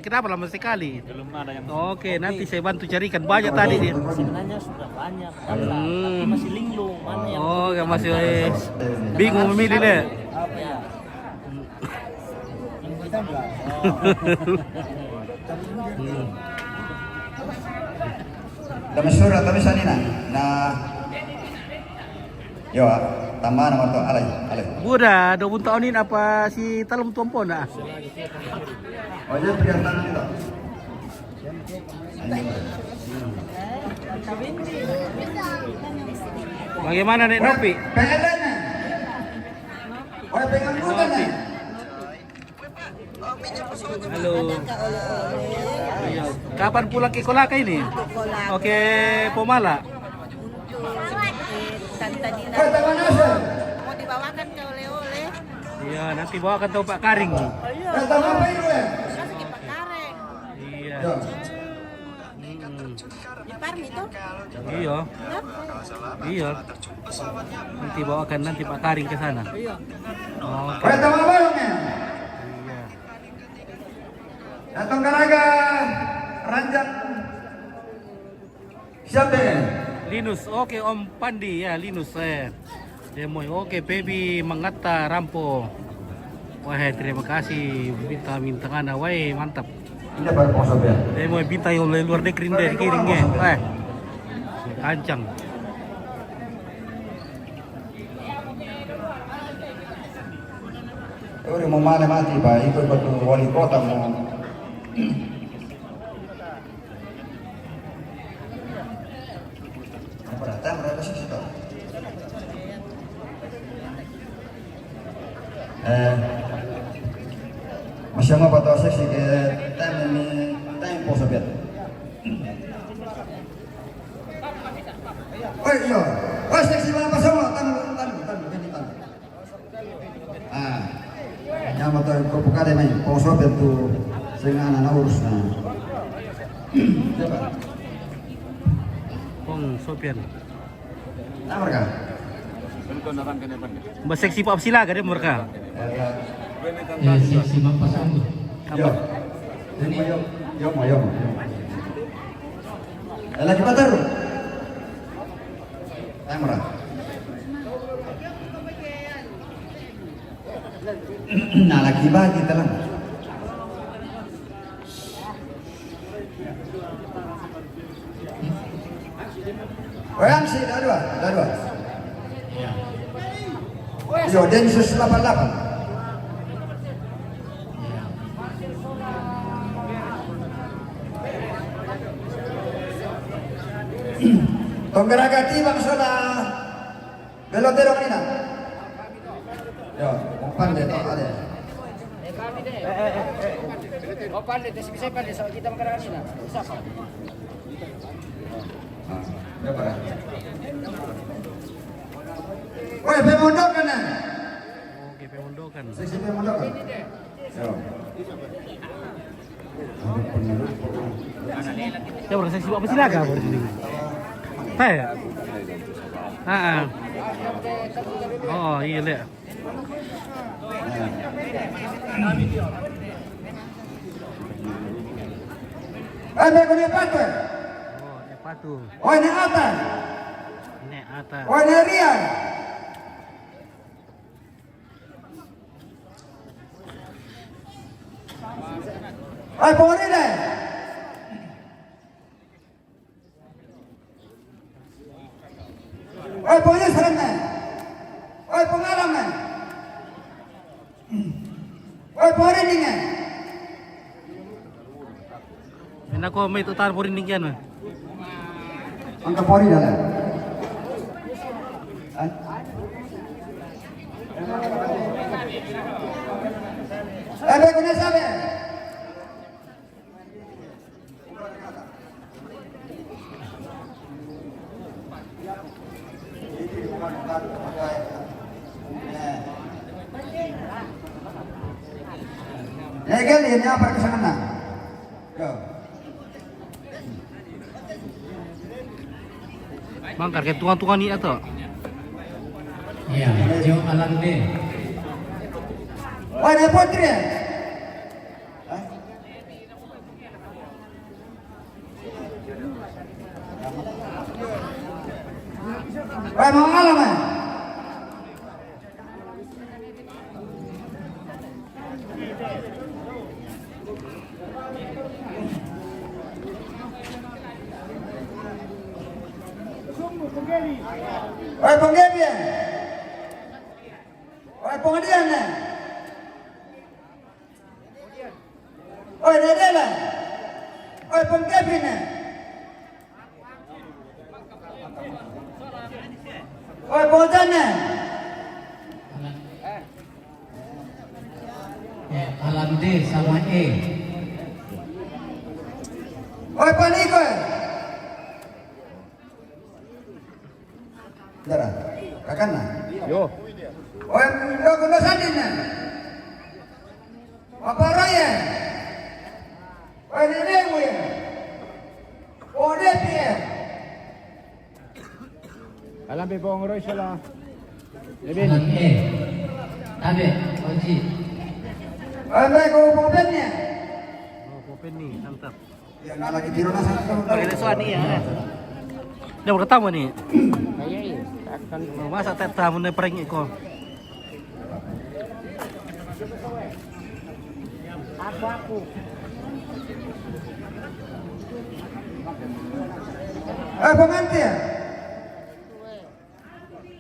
[SPEAKER 1] Kenapa lama sekali?
[SPEAKER 3] Belum ada yang
[SPEAKER 1] Oke, nanti saya bantu carikan banyak tadi dia.
[SPEAKER 4] Sebenarnya sudah banyak, tapi masih linglung. Mana yang
[SPEAKER 1] Oh, ya masih bingung memilih deh.
[SPEAKER 4] apa ya?
[SPEAKER 2] Kami sudah tapi sanina. Nah, yo, tambah nama tu alay.
[SPEAKER 1] Buda, 20 tahun ini apa si talem tuampo nak?
[SPEAKER 2] Oh, jadi perhatian itu.
[SPEAKER 1] Bagaimana Nek Nopi?
[SPEAKER 2] Pengen Oh, pengen bukan nih.
[SPEAKER 1] Halo. Iya. Kapan pulang ke Kolaka ini? Oke, Pomala.
[SPEAKER 6] Tadi
[SPEAKER 2] Oh, taman asa.
[SPEAKER 6] mau dibawakan ke oleh-oleh.
[SPEAKER 1] Iya, nanti bawakan tahu Pak Karing.
[SPEAKER 2] Taman apa itu ya?
[SPEAKER 6] Kasih ke Pak Kareng.
[SPEAKER 1] Iya.
[SPEAKER 2] Yo.
[SPEAKER 6] Di Parmi tuh.
[SPEAKER 1] Iya. Iya. Nanti bawakan nanti Pak Karing ke sana. Oke.
[SPEAKER 2] Oh, taman apa ya?
[SPEAKER 1] Iya.
[SPEAKER 2] Datang garaga ranjang. Siapa ya?
[SPEAKER 1] Linus, oke Om Pandi ya Linus Demoy, oke Pebi Mangata Rampo. Wah terima kasih minta ngana, wah mantap.
[SPEAKER 2] Ini baru ponsel ya.
[SPEAKER 1] Demoy minta yang luar negeri deh kirimnya, wah kancang.
[SPEAKER 2] Udah mau mana mati pak, ikut betul wali kota mau. Berapa sih itu? Masih mau patah seksi ke time pos biar. Oh iya, oh seksi mana pas semua tan ini tan. Yang mau tahu buka deh main pos biar tu dengan anak urus nah.
[SPEAKER 1] Pong Sopian.
[SPEAKER 2] Nah mereka.
[SPEAKER 1] Mbak seksi Pak Sila kan mereka.
[SPEAKER 8] Ya, seksi Bapak Sanggup.
[SPEAKER 2] Yo. Yo. Lagi patar. Nah mereka. Nah lagi bagi telan. Yang sih, dah dua. Yo, Densus 88. Tonggeragati bang soda belotero nina. Yo, umpan deh toh ada.
[SPEAKER 4] Oh, pandai, bisa pandai soal kita makan ini. Bisa kok.
[SPEAKER 2] Ya para. Woi, pemondokan ya.
[SPEAKER 1] Oke, pemondokan.
[SPEAKER 2] Seksi pemondokan. Yo.
[SPEAKER 1] Ya orang saya sibuk apa silaga baru sini. Saya. Oh iya lihat.
[SPEAKER 2] Ada kena pakai.
[SPEAKER 1] Oh, ini patung.
[SPEAKER 2] Oh ini atas.
[SPEAKER 1] Ini atas.
[SPEAKER 2] Oh ini rian. Ay pohon ini. Ay pohonnya sana. Ay pengalaman. Ay pohon ini.
[SPEAKER 1] Ini aku may tutar po rin yan.
[SPEAKER 2] Angka pori dah. Ada kena sabe. Kali ini apa kesana? Go.
[SPEAKER 1] Bang, karena tuan-tuan ni atau?
[SPEAKER 8] Ya, Jo Alande.
[SPEAKER 2] Oh, ini putri. Oh, mau ngalam ya? Oi penggebian. Oi pengadian. Oi dedela. Oi penggebian. Oi pengadian.
[SPEAKER 8] Alande sama E.
[SPEAKER 2] Oi paniko. Dara, kakana. Yo. Oi, lo kuno sandina. Apa raya? Oi, nene gue. Ode pie.
[SPEAKER 3] Alam pe bong roy sala.
[SPEAKER 8] Alan E. Tabe, Oji.
[SPEAKER 2] Oi, baik ko pengbennya.
[SPEAKER 1] Oh, popen ni, mantap.
[SPEAKER 2] Ya, nggak lagi di rumah sana.
[SPEAKER 1] Pakai lesuan ni ya. Dah berketamu ni. Oh, masa tak tahu ni pering iko.
[SPEAKER 3] Aku.
[SPEAKER 2] Pengantin.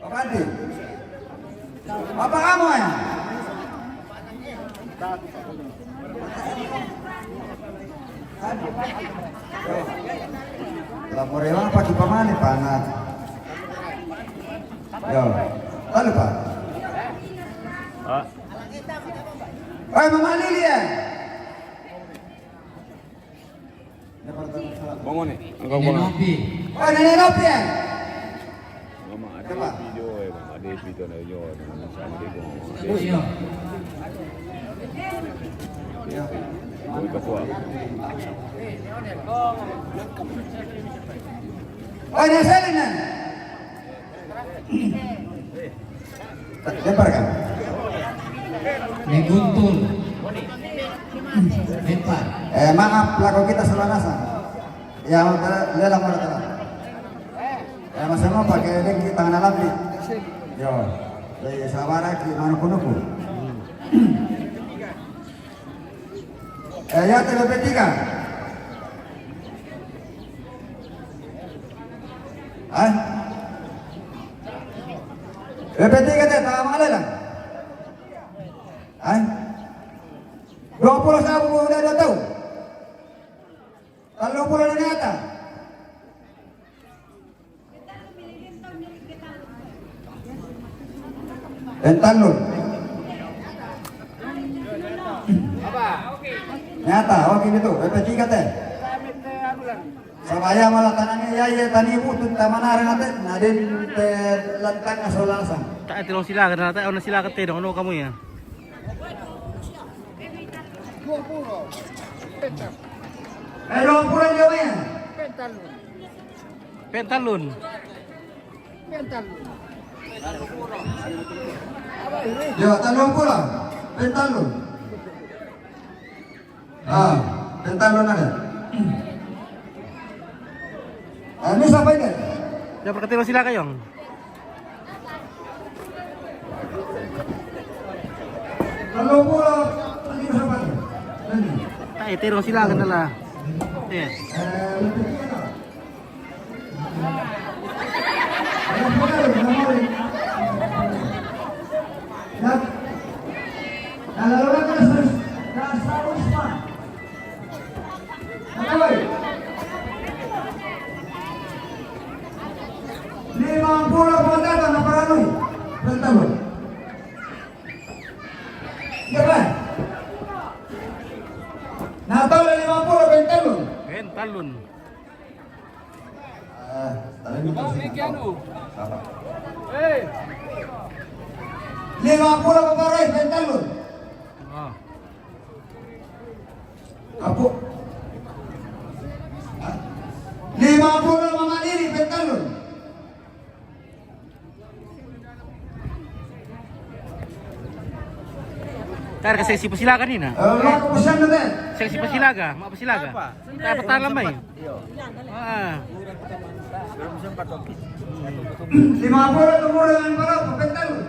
[SPEAKER 2] Pengantin. Apa kamu ya? Laporewan pagi pamane panat. Yo, lalu Pak. Oi, Mama Lilia.
[SPEAKER 8] Nenopi.
[SPEAKER 2] Oi, Nenek Nopi ya.
[SPEAKER 8] Yo.
[SPEAKER 2] Oi, Neselina. Lempar kan?
[SPEAKER 8] Neguntul. Lempar.
[SPEAKER 2] Maaf, pelaku kita selanasan. Ya, lelang mana telah. Masa mau pakai lagi tangan alam ni. Yo, dari sabara ke mana kunuku. Ya, TBP 3. BP 3 teh tak mana lah. 20 sabu udah 2 tahun. 30 ni atas. Entalun. Nyata, oke gitu. BP 3 teh. Sabaya malah tanahnya ya tani ibu tuh taman arang teh naden teh lantang asolasan.
[SPEAKER 1] Tak tilong sila ka na tayo na sila ka te, ano kamu ya?
[SPEAKER 2] Dong pulang jawabnya.
[SPEAKER 1] Pentalun.
[SPEAKER 2] Ya, tandong pulang. Pentalun. Pentalun ada. Ini siapa ini?
[SPEAKER 1] Ya perkatilo sila kayong.
[SPEAKER 2] Tandong pulang. Ini siapa?
[SPEAKER 1] Tay, terong sila kan lah. Yes. Pentalun.
[SPEAKER 2] Lima puluh pemarai pentalun.
[SPEAKER 1] Oh.
[SPEAKER 2] Kapuk. 50 Mama Lili pentalun.
[SPEAKER 1] Tar kasi si pasilaga ni na.
[SPEAKER 2] Laku pesan nanti.
[SPEAKER 1] Si pasilaga, mak pasilaga. Apa talam mai? Ah.
[SPEAKER 2] 50 tumbuh dengan para pentalun.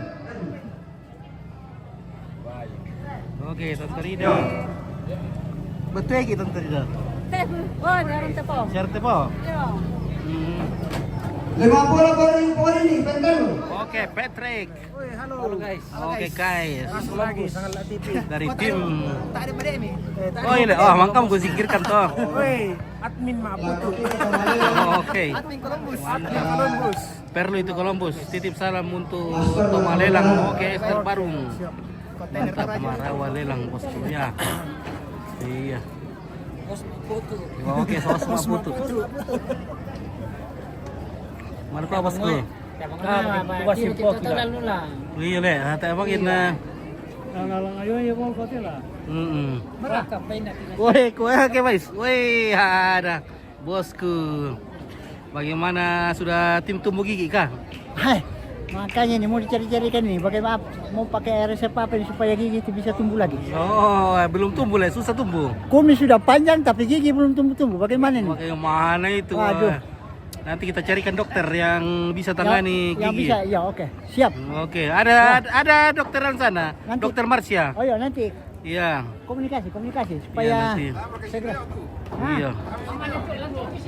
[SPEAKER 1] Oke, Tante Rida. Betul ya Tante Rida?
[SPEAKER 6] Oh, dalam tepo.
[SPEAKER 1] Syarat po?
[SPEAKER 6] Iya.
[SPEAKER 2] 50 poin ini pentalun.
[SPEAKER 1] Oke, Patrick.
[SPEAKER 3] Halo guys.
[SPEAKER 1] Oke guys.
[SPEAKER 3] Lagi sangat latih.
[SPEAKER 1] Dari tim.
[SPEAKER 4] Tak ada pada ni.
[SPEAKER 1] Oh ini, oh mangkam gue singkirkan toh.
[SPEAKER 3] Woi, admin mah butuh.
[SPEAKER 1] Oh, oke.
[SPEAKER 4] Admin Columbus.
[SPEAKER 3] Admin Columbus.
[SPEAKER 1] Perlu itu Columbus. Titip salam untuk Toma Lelang. Oke, Esther Barung. Mantap Marawa Lelang bosku ya. Iya. Oke, Sosma Putu. Mana kau bosku? Iya le, hati abang ina.
[SPEAKER 3] Lang ayo ya mau kote lah.
[SPEAKER 1] Woi, kue ke guys. Woi, ada bosku. Bagaimana sudah tim tumbuh gigi kah?
[SPEAKER 3] Hai, makanya nih mau dicari-carikan nih bagaimana mau pakai resep apa nih supaya gigi itu bisa tumbuh lagi.
[SPEAKER 1] Oh, belum tumbuh le, susah tumbuh.
[SPEAKER 3] Kumis sudah panjang tapi gigi belum tumbuh-tumbuh. Bagaimana nih?
[SPEAKER 1] Bagaimana itu?
[SPEAKER 3] Waduh.
[SPEAKER 1] Nanti kita carikan dokter yang bisa tangani gigi.
[SPEAKER 3] Yang bisa, ya oke. Siap.
[SPEAKER 1] Oke, ada dokteran sana.
[SPEAKER 3] Nanti.
[SPEAKER 1] Dokter Marsha.
[SPEAKER 3] Oh iya nanti
[SPEAKER 1] Iya.
[SPEAKER 3] komunikasi
[SPEAKER 1] Iya,
[SPEAKER 3] supaya
[SPEAKER 1] nanti.
[SPEAKER 3] segera.
[SPEAKER 1] Iya.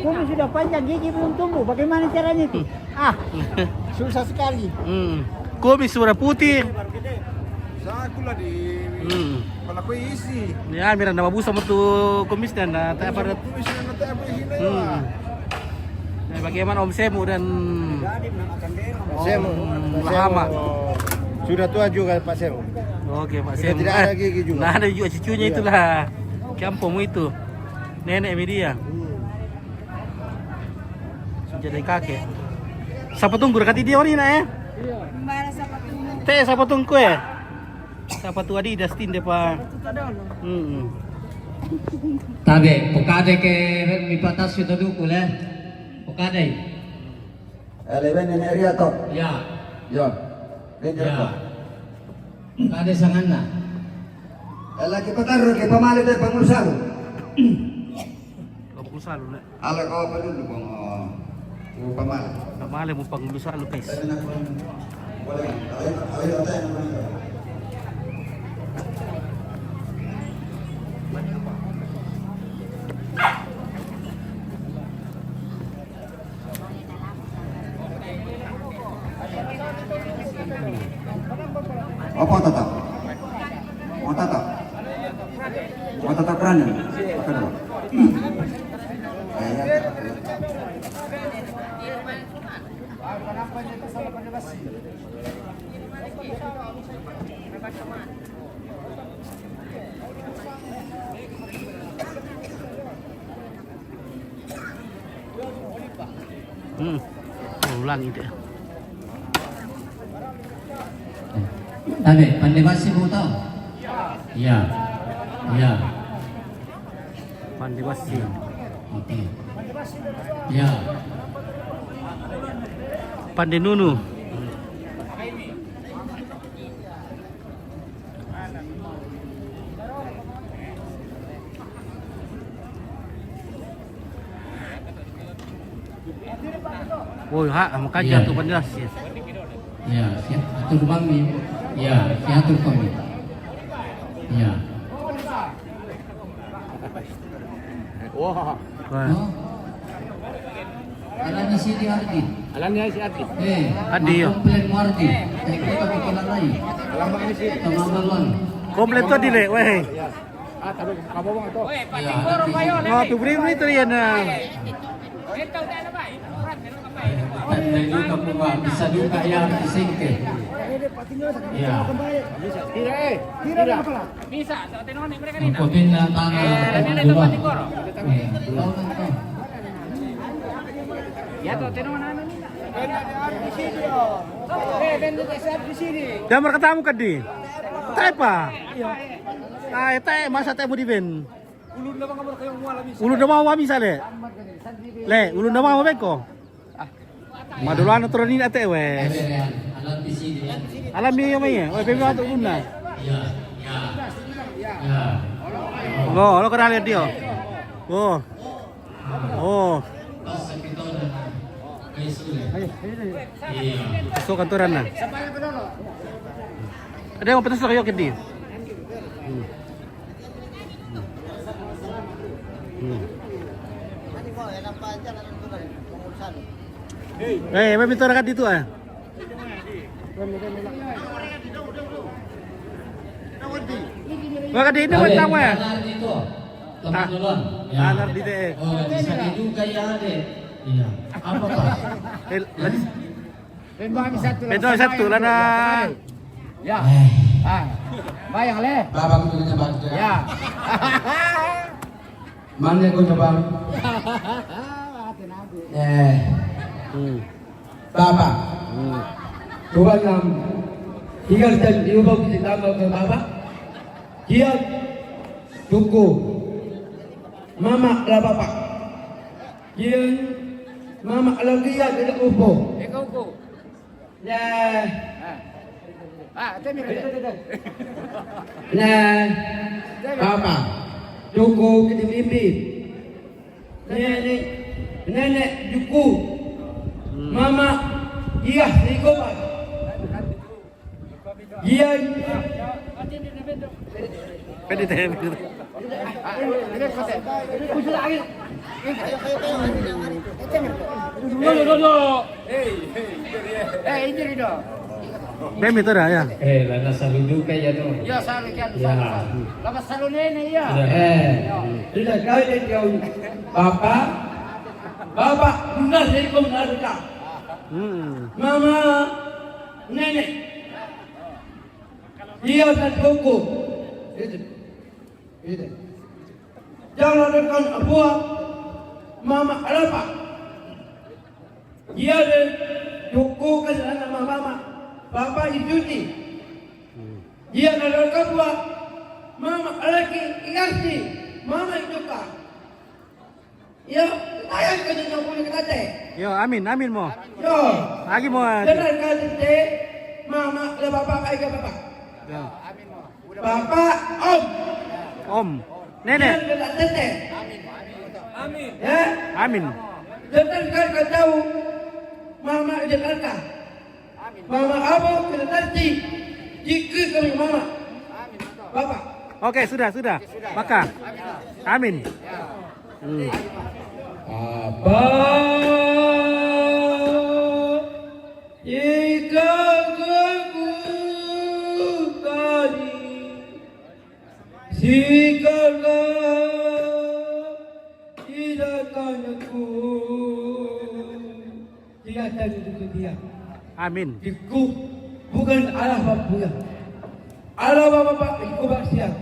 [SPEAKER 3] Kumis sudah panjang, gigi belum tumbuh. Bagaimana caranya itu? Susah sekali.
[SPEAKER 1] Kumis sudah putih.
[SPEAKER 3] Aku lah di kepala ku isi.
[SPEAKER 1] Ya, mira nama busa mutu kumis dan tak pada. Nah, bagaimana Om Semu dan
[SPEAKER 3] Semu.
[SPEAKER 1] Mahama?
[SPEAKER 3] Sudah tua juga Pak Semu.
[SPEAKER 1] Oke, Pak
[SPEAKER 3] Sudah
[SPEAKER 1] Semu.
[SPEAKER 3] tidak ada gigi juga.
[SPEAKER 1] Nah, ada juga cucunya itulah. Kampung itu. Nenek media. Jadi kakek. Siapa tunggu dekat dia orang ini nak ya?
[SPEAKER 6] Mbak siapa tuh?
[SPEAKER 1] Teh siapa tunggu ya? Siapa tuh adi Dustin depan.
[SPEAKER 8] Tabe, pokade ke mi patas itu dulu le. Pokade.
[SPEAKER 2] Eleven nenek Ria toh.
[SPEAKER 8] Ya.
[SPEAKER 2] Ya. Ini
[SPEAKER 8] Ya. Pokade sanganna.
[SPEAKER 2] lagi petaruh ke pamali deh pengusaha.
[SPEAKER 1] Kamu salu nak.
[SPEAKER 2] Ala kau apa dulu bang? Oh, pamali.
[SPEAKER 1] Kamale mo pang salu guys.
[SPEAKER 2] Boleh. Ayo tanya nama. Apa tatap? Mau tatap? Mau tatap kerana? Kedua.
[SPEAKER 1] Ulang itu.
[SPEAKER 8] Tabe, pandai basi mo tau? Ya. Ya.
[SPEAKER 1] Pandai Basi.
[SPEAKER 8] Oke. Ya.
[SPEAKER 1] Pandai Nunu. Woi, makanya
[SPEAKER 8] Iya.
[SPEAKER 1] tuh Pandai Basi.
[SPEAKER 8] Ya, siap atur kami. Ya, siap atur kami. Ya.
[SPEAKER 1] Wah.
[SPEAKER 8] Oh. Alanya si Ardi.
[SPEAKER 4] Alamnya si Ati.
[SPEAKER 1] Ardi, yo.
[SPEAKER 8] Komplain mo Ardi. Kaya kita bikinan lagi.
[SPEAKER 4] Alamak ini si.
[SPEAKER 8] Tamaman.
[SPEAKER 1] Komplit tuh di lek, weh.
[SPEAKER 4] Ah, taruh kabawang ito.
[SPEAKER 8] Ya, Ardi.
[SPEAKER 1] Oh, pibri itu ya na.
[SPEAKER 8] Tanda juga po ba? Bisa juga ya Ardi Singke. Ya.
[SPEAKER 4] Tira na pala.
[SPEAKER 8] Ngikutin na tangan. Diba? Ikaw lang ka.
[SPEAKER 1] Damar katamu ka di. Tay pa. Tay masa tay mo di ben. Ulun na mau mami sale. Ulun na mau beko. Maduluan na turunin ate we.
[SPEAKER 8] Alam di sini.
[SPEAKER 1] Alam niyo yung may. Oy, bebe ato ulun na.
[SPEAKER 8] Ya. Ya. Ya.
[SPEAKER 1] Lo kada lihat dia. Oh. Oh.
[SPEAKER 8] Pas sa pitoran na. Kay Sule. Iya.
[SPEAKER 1] So kantoran na. Ada yang petas kayo kedi. May pintura ka dito ah. Wah, di ini buat tamu ya?
[SPEAKER 8] Anar dito. Teman-teman.
[SPEAKER 1] Anar dito eh.
[SPEAKER 8] Oh, bisa juga ya, Dek. Iya. Apa, Pak?
[SPEAKER 1] Betul satu lah na.
[SPEAKER 4] Ya. Ah. Bayang le.
[SPEAKER 2] Bapak ko na ba?
[SPEAKER 4] Ya.
[SPEAKER 2] Mana ko na ba? Bapak. Tuhan nam tinggal dan diubah kita ke Bapak. Dia tuku. Mama lah Bapak. Dia mama kalau dia tidak upo.
[SPEAKER 4] Ikaw ko.
[SPEAKER 2] Ya.
[SPEAKER 4] Temi ka.
[SPEAKER 2] Nah, Bapak. Tuku kita mimpi. Nenek duku. Mama iya iko ba. Iya.
[SPEAKER 1] Pwede tayo.
[SPEAKER 4] Ini rin.
[SPEAKER 1] Bem itu dah ya.
[SPEAKER 8] Lana saludu kaya no.
[SPEAKER 4] Ya, salo kan.
[SPEAKER 8] Ya.
[SPEAKER 4] Lapas salo nene ya.
[SPEAKER 2] Tidak kau dia Bapak. Bapak benar dari kau benar tak. Mama, nenek, dia dan koko. Itu. Jangan lakukan apa. Mama apa? Dia dan koko ke sana mama. Bapak itu ni. Dia nak lakukan apa? Mama lagi ingat Mama itu kah? Ya, ayah kena nak boleh kata.
[SPEAKER 1] Yo, amin mo.
[SPEAKER 2] Yo.
[SPEAKER 1] Lagi mo.
[SPEAKER 2] Benar kata mama le bapak kai ke bapak.
[SPEAKER 1] Yo.
[SPEAKER 2] Bapak
[SPEAKER 1] Om. Nenek.
[SPEAKER 2] Dia tete. Amin. Ya.
[SPEAKER 1] Amin.
[SPEAKER 2] Jangan kau tahu mama dia kata. Mama apa kita tadi? Jika kami mama. Bapak.
[SPEAKER 1] Oke, sudah. Maka. Amin.
[SPEAKER 2] Apa jika aku tadi jikalau tidak aku tidak tadi itu dia.
[SPEAKER 1] Amin.
[SPEAKER 2] Iku bukan Allah Bapak. Allah Bapak iku baksiat.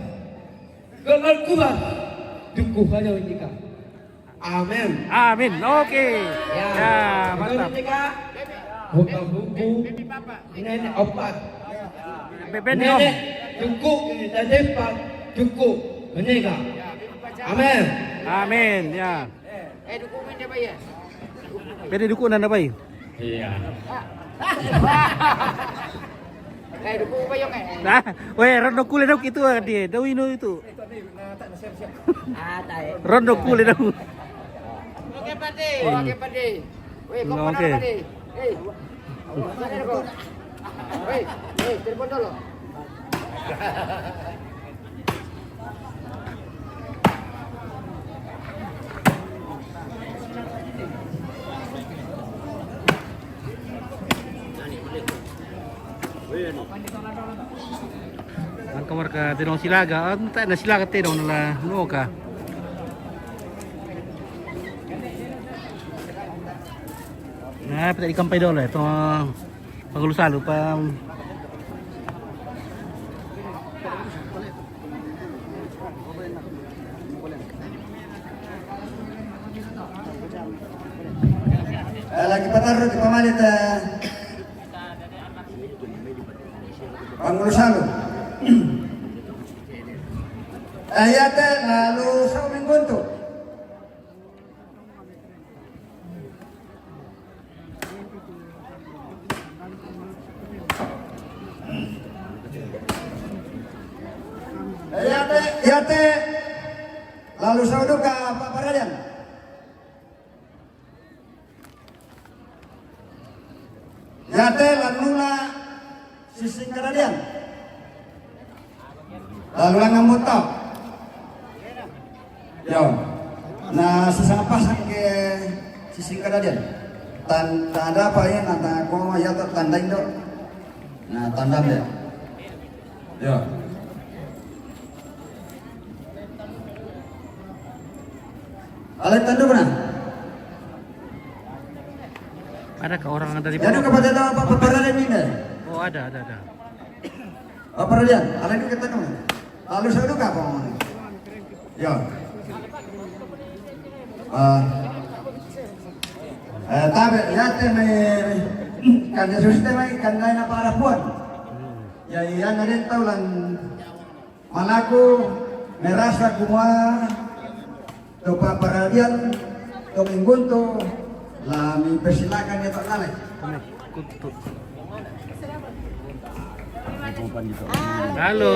[SPEAKER 2] Kalau kubah iku hanya nikah. Amin.
[SPEAKER 1] Amin. Oke. Ya, mantap.
[SPEAKER 2] Buka buku. Nenek opat.
[SPEAKER 1] Beben om.
[SPEAKER 2] Nenek cukup ini tadi pak cukup menikah. Amin.
[SPEAKER 1] Amin, ya.
[SPEAKER 4] Dukungan dia bayar.
[SPEAKER 1] Pwede dukunan na ba eh?
[SPEAKER 5] Iya.
[SPEAKER 4] Dukungan bayar
[SPEAKER 1] Nah, weh, rondo kule daw gitu dia, daw ino itu. Rondo kule daw.
[SPEAKER 4] Oke, Pade. Oke, Pade. Weh, kau mana,
[SPEAKER 1] Oke.
[SPEAKER 4] Pade? Hei. Mana kau? Hei, telepon dulu.
[SPEAKER 1] Ang kamar ka tinong silaga, anta na silaga tinong nala no ka. Nah, pwede ikampay daw ito paglusalo pa.
[SPEAKER 3] Lagi pataruh di pamalit Pangulusalu. Ayate lalu sa Mingunto. Ayate lalu sa Uduka Pak Paralian. Yate lanula sising karadian. Lalu lang ang muto. Yo. Na sasapasang ke sising karadian. Tanda apa ya? Nata ko yata tanda indo. Nah, tanda dia. Yo. Alat tanda mana?
[SPEAKER 1] Ada ke orang dari
[SPEAKER 3] Jadi
[SPEAKER 1] bawah?
[SPEAKER 3] kepada Pak Paralian ini.
[SPEAKER 1] Oh, ada.
[SPEAKER 3] Pak Paralian, ada itu kita kan. Lalu saya duka apa ngomong? Ya. Tapi ya teme kan sistem kan lain apa arapuan. Ya iya nanti tahu lan malaku merasa kumua to Pak Paralian to Mingunto lami persilakan ya Pak Lalai.
[SPEAKER 1] Kutu. Halo.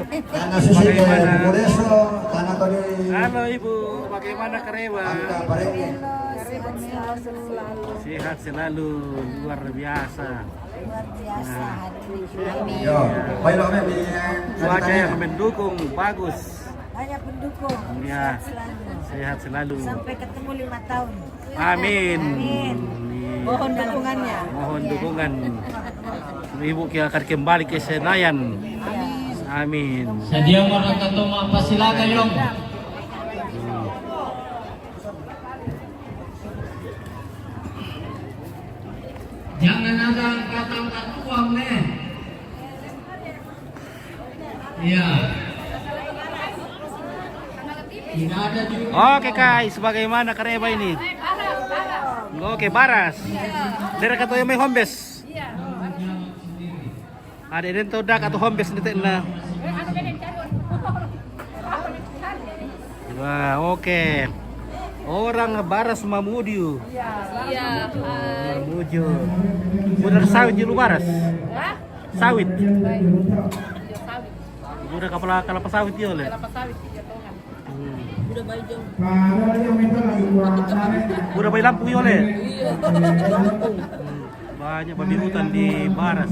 [SPEAKER 3] Karena sisi Mureso, karena tadi
[SPEAKER 1] Halo Ibu, bagaimana Karewa?
[SPEAKER 3] angka parengnya.
[SPEAKER 1] Sehat selalu, luar biasa.
[SPEAKER 3] Yo, baik lo men
[SPEAKER 1] Cuaca yang mendukung, bagus.
[SPEAKER 6] Banyak pendukung.
[SPEAKER 1] Ya,
[SPEAKER 6] Selalu.
[SPEAKER 1] sehat selalu.
[SPEAKER 6] Sampai ketemu 5 tahun.
[SPEAKER 1] Amin.
[SPEAKER 6] Amin. Mohon dukungannya.
[SPEAKER 1] Mohon dukungan. Ibu kita akan kembali ke Senayan. Amin.
[SPEAKER 8] Sedia orang ketemu apa silakan Yong. Jangan ada kata-kata uang nih. Iya. Tidak ada juga.
[SPEAKER 1] Oke guys, bagaimana Kareba ini? Oke, Baras. Dari kata may hombes. Ada din to dak atau hombes dito na. Wah, oke. Orang Baras Mamudio.
[SPEAKER 6] Iya.
[SPEAKER 1] Mamudio. Bener sawit di lu Baras. Sawit. Udah kalapa sawit dia oleh. Udah bayi lampu oleh. Banyak babi hutan di Baras.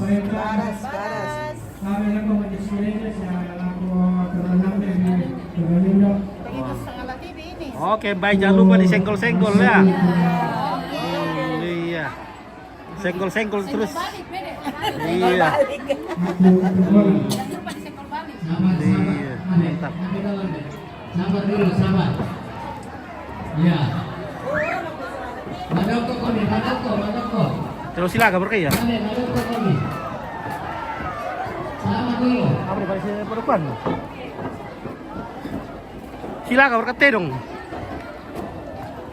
[SPEAKER 1] Oke, baik, jangan lupa disenggol-senggol ya. Iya. Senggol-senggol terus. Iya. Iya, mantap.
[SPEAKER 8] Sabar dulu, sabar. Ya. Madoko koni, madoko.
[SPEAKER 1] Terus silakan berkaya.
[SPEAKER 8] Madoko koni. Sabar dulu.
[SPEAKER 1] Apa di balik perempuan? Silakan berkata dong.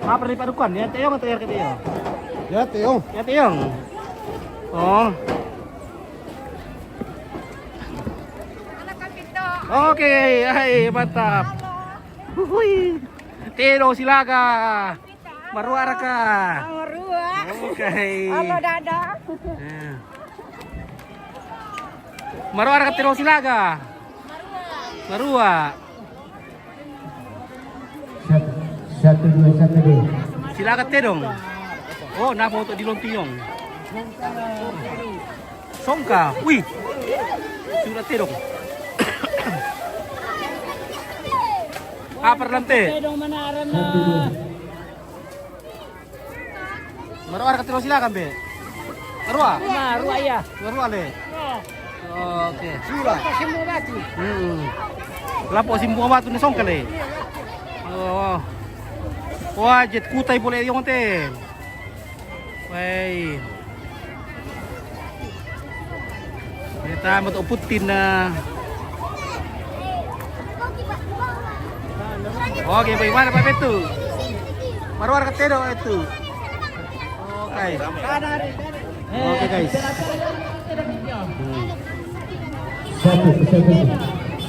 [SPEAKER 1] Apa di padukan? Ya Teong atau ya Teong?
[SPEAKER 3] Ya, Teo.
[SPEAKER 1] Ya Teong. Oh. Oke, hai mantap. Hui. Tedong Silaga. Marua Raka.
[SPEAKER 6] Marua.
[SPEAKER 1] Okay.
[SPEAKER 6] Halo Dada.
[SPEAKER 1] Marua Raka Tedong Silaga. Marua.
[SPEAKER 3] 1-2.
[SPEAKER 1] Silaga Tedong. Oh, napa untuk di Lompiyong. Songka. Wih. Sudah Tedong. Apa nanti? Marua Raka Tedong Silaga be. Marua.
[SPEAKER 4] Marua ya.
[SPEAKER 1] Marua le. Oke.
[SPEAKER 4] Sudah semua batu.
[SPEAKER 1] Lapo simbuang batu ni songka le. Oh. Wah, jet kutai boleh yung te. Wei. Kita mau putin na. Oke, bagaimana Pak Betu? Marwar ketero itu. Oke. Oke guys.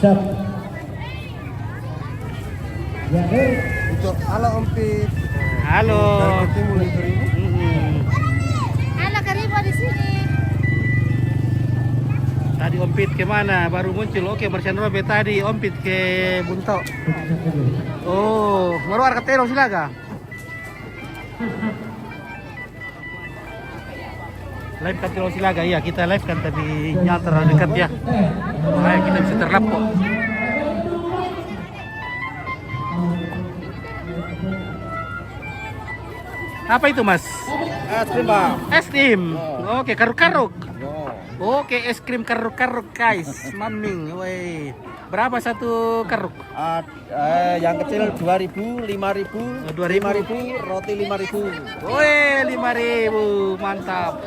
[SPEAKER 3] Satu. Ya, halo Ompit.
[SPEAKER 1] Halo.
[SPEAKER 7] Halo Karibo di sini.
[SPEAKER 1] Tadi Ompit kemana? Baru muncul. Oke, Marcian Robe tadi Ompit ke Buntok. Oh, Marwar ketero Silaga. Live kan Tero Silaga ya, kita live kan tapi nyata dekat ya. Makanya kita bisa terlapor. Apa itu Mas?
[SPEAKER 3] Es krim, Bang.
[SPEAKER 1] Es krim. Oke, karuk-karuk. Oke, es krim karuk-karuk guys. Maming, woi. Berapa satu karuk?
[SPEAKER 3] Yang kecil 2.000, 5.000,
[SPEAKER 1] 2.000.
[SPEAKER 3] 5.000, roti 5.000.
[SPEAKER 1] Woi, 5.000. Mantap.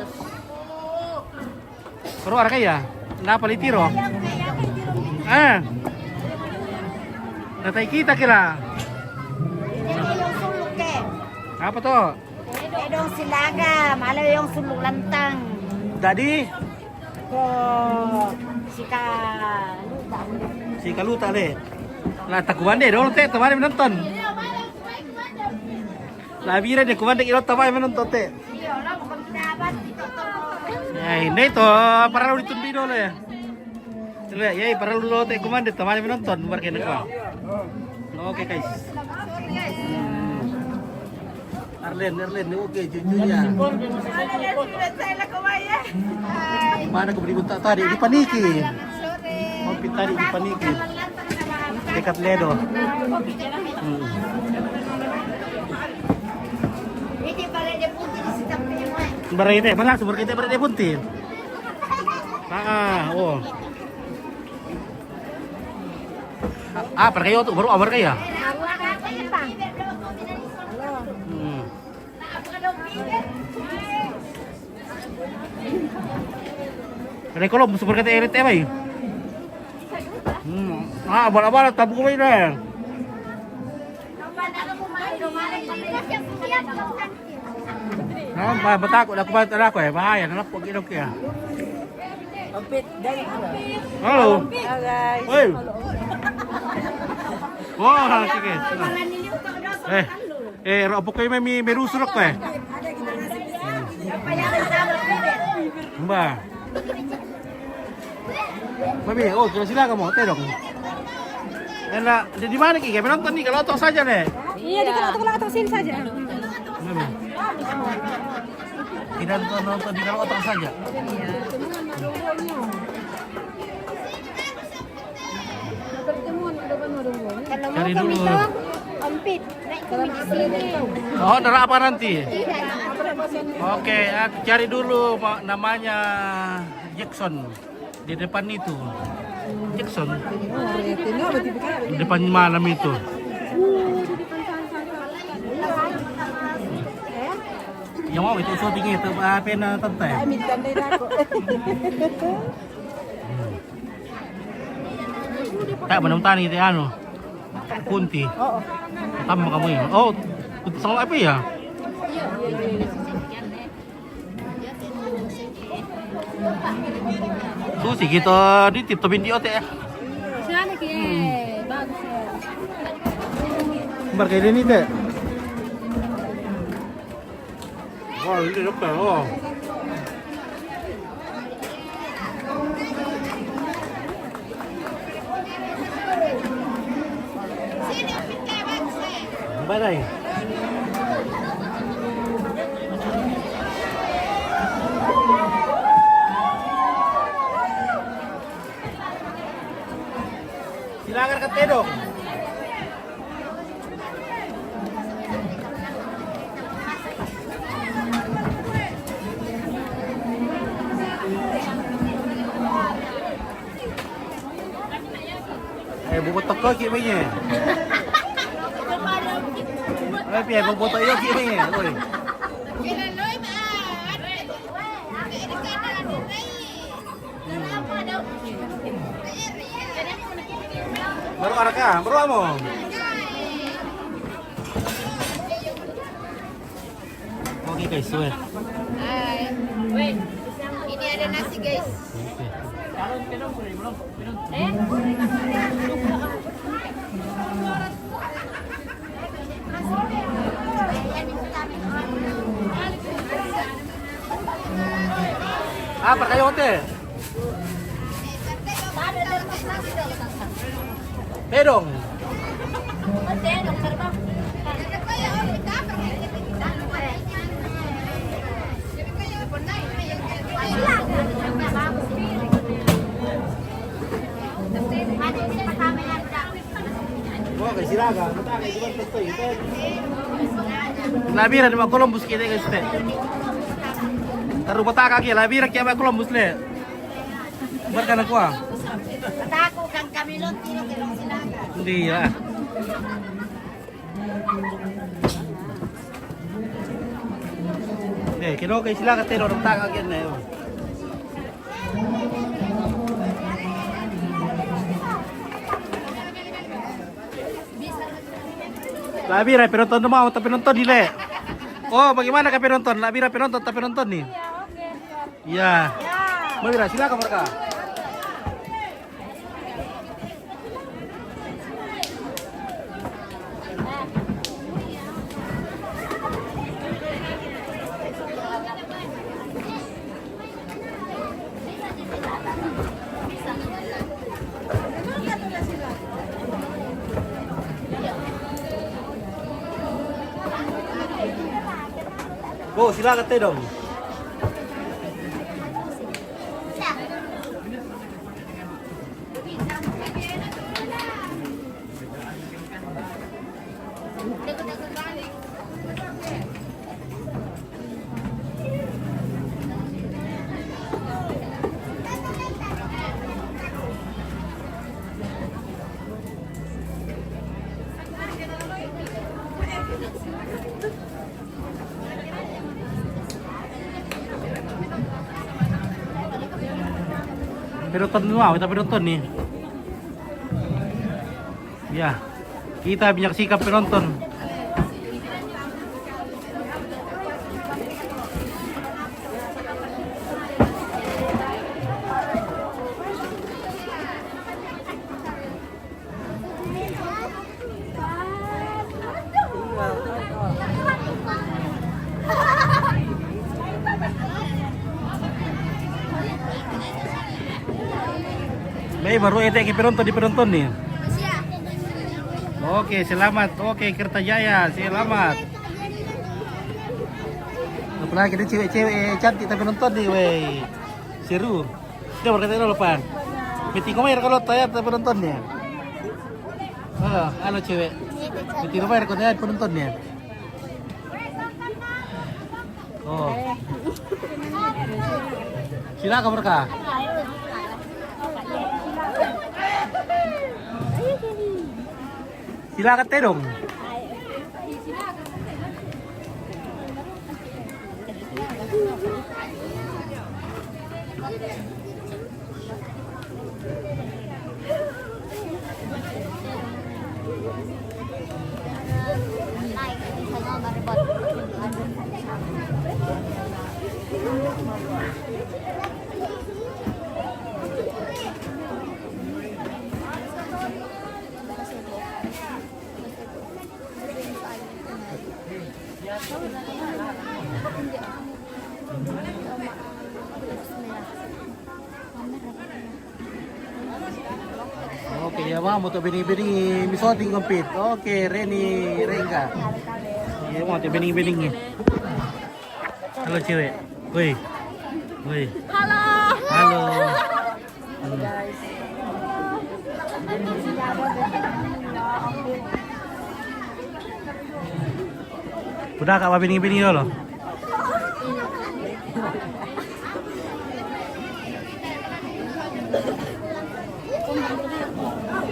[SPEAKER 1] Keluar kaya? Kenapa litiro? Natai kita kira.
[SPEAKER 6] Yung sulok ke.
[SPEAKER 1] Apa tuh?
[SPEAKER 6] Tedong Silaga, malah yung sulok lantang.
[SPEAKER 1] Tadi
[SPEAKER 6] Ko sika luta.
[SPEAKER 1] si Kaluta le. Lah takuan deh dong teh teman menonton. Lah bira deh kuan deh kilo teman menonton teh. Ya ini tuh para lu ditundi dulu ya. Lihat ya para lu teh kuan deh teman menonton buat kena kau. Oke guys. Arlen, oke cucunya. Mana kau beri buntak tadi di paniki. Kopi tadi di paniki. Dekat Ledo.
[SPEAKER 6] Ini bare de putih di sitam punya.
[SPEAKER 1] Berite, mana sumber kita berite punti. Oh. Apa kayo tuh baru awar kaya? Kalau sumber kita erit bay. Abal-abal tabuk bay na. Batakot ako ba talaga ko bahaya na po gino kaya.
[SPEAKER 6] Ompit dari.
[SPEAKER 1] Halo.
[SPEAKER 6] Guys.
[SPEAKER 1] Woi. Wah, sige. Rapo kayo may merusurok ko Mbak. Mami, kira sila kamu, tedong. Enak, di mana ki? Kami nonton nih, kalau otak saja deh.
[SPEAKER 6] Iya, di kalau sini saja.
[SPEAKER 1] Mami. Kita nonton di kalau otak saja. Cari dulu.
[SPEAKER 7] Ompit, naik ke sini.
[SPEAKER 1] Oh, darah apa nanti? Oke, aku cari dulu namanya Jackson di depan itu. Jackson. Di depan malam itu. Yang mau itu syuting itu apa na tante? Tak menemukan itu anu. Kunti. Tambah kamu ya. Oh, kunti sama apa ya? Tuh sih kita di tip video teh.
[SPEAKER 7] Sana ki, bagus ya.
[SPEAKER 1] Kembar kayak ini deh. Oh, ini depan. Oh. Badai. Silakan ke Tedong. Buat toko kit punya. Tapi buat toko kit punya. Oi. Baru arakah, baru amo. Oke guys, suwe.
[SPEAKER 7] Hai. Wait. Ini ada nasi guys.
[SPEAKER 1] Apa kayo hotel? Pedong. Okay, silakan. Labira di Columbus kita guys teh. Taruh pataka kaya labira kaya ba Columbus le. Berkana ko ah.
[SPEAKER 6] Patako kang kamilon tino kilong silaga.
[SPEAKER 1] Hindi lah. Kino kay sila ka tero ng taka kaya na yun. Labira, penonton na mau, tapi nonton dile. Oh, bagaimana ka penonton? Labira penonton, tapi nonton nih. Iya. Labira, silakan mereka. Oh, silakan teh dong. Penonton semua, kita penonton nih. Ya, kita menyaksikan penonton. Baru ete penonton di penonton nih. Oke, selamat. Oke, Kertajaya, selamat. Apalagi ada cewek-cewek cantik tapi nonton nih, wey. Seru. Sudah berkata dulu, Pan. Miti komer kalau tanya tapi penontonnya. Halo cewek. Miti komer kalau tanya penontonnya. Oh. Silakan mereka. Silakan teh dong. Oke, ya mau tuh bening-bening misoting kompet. Oke, Reni Rengga. Iya mau tuh bening-beningnya. Halo cewek. Woi. Woi.
[SPEAKER 6] Halo.
[SPEAKER 1] Halo. Udah kak bening-bening lo.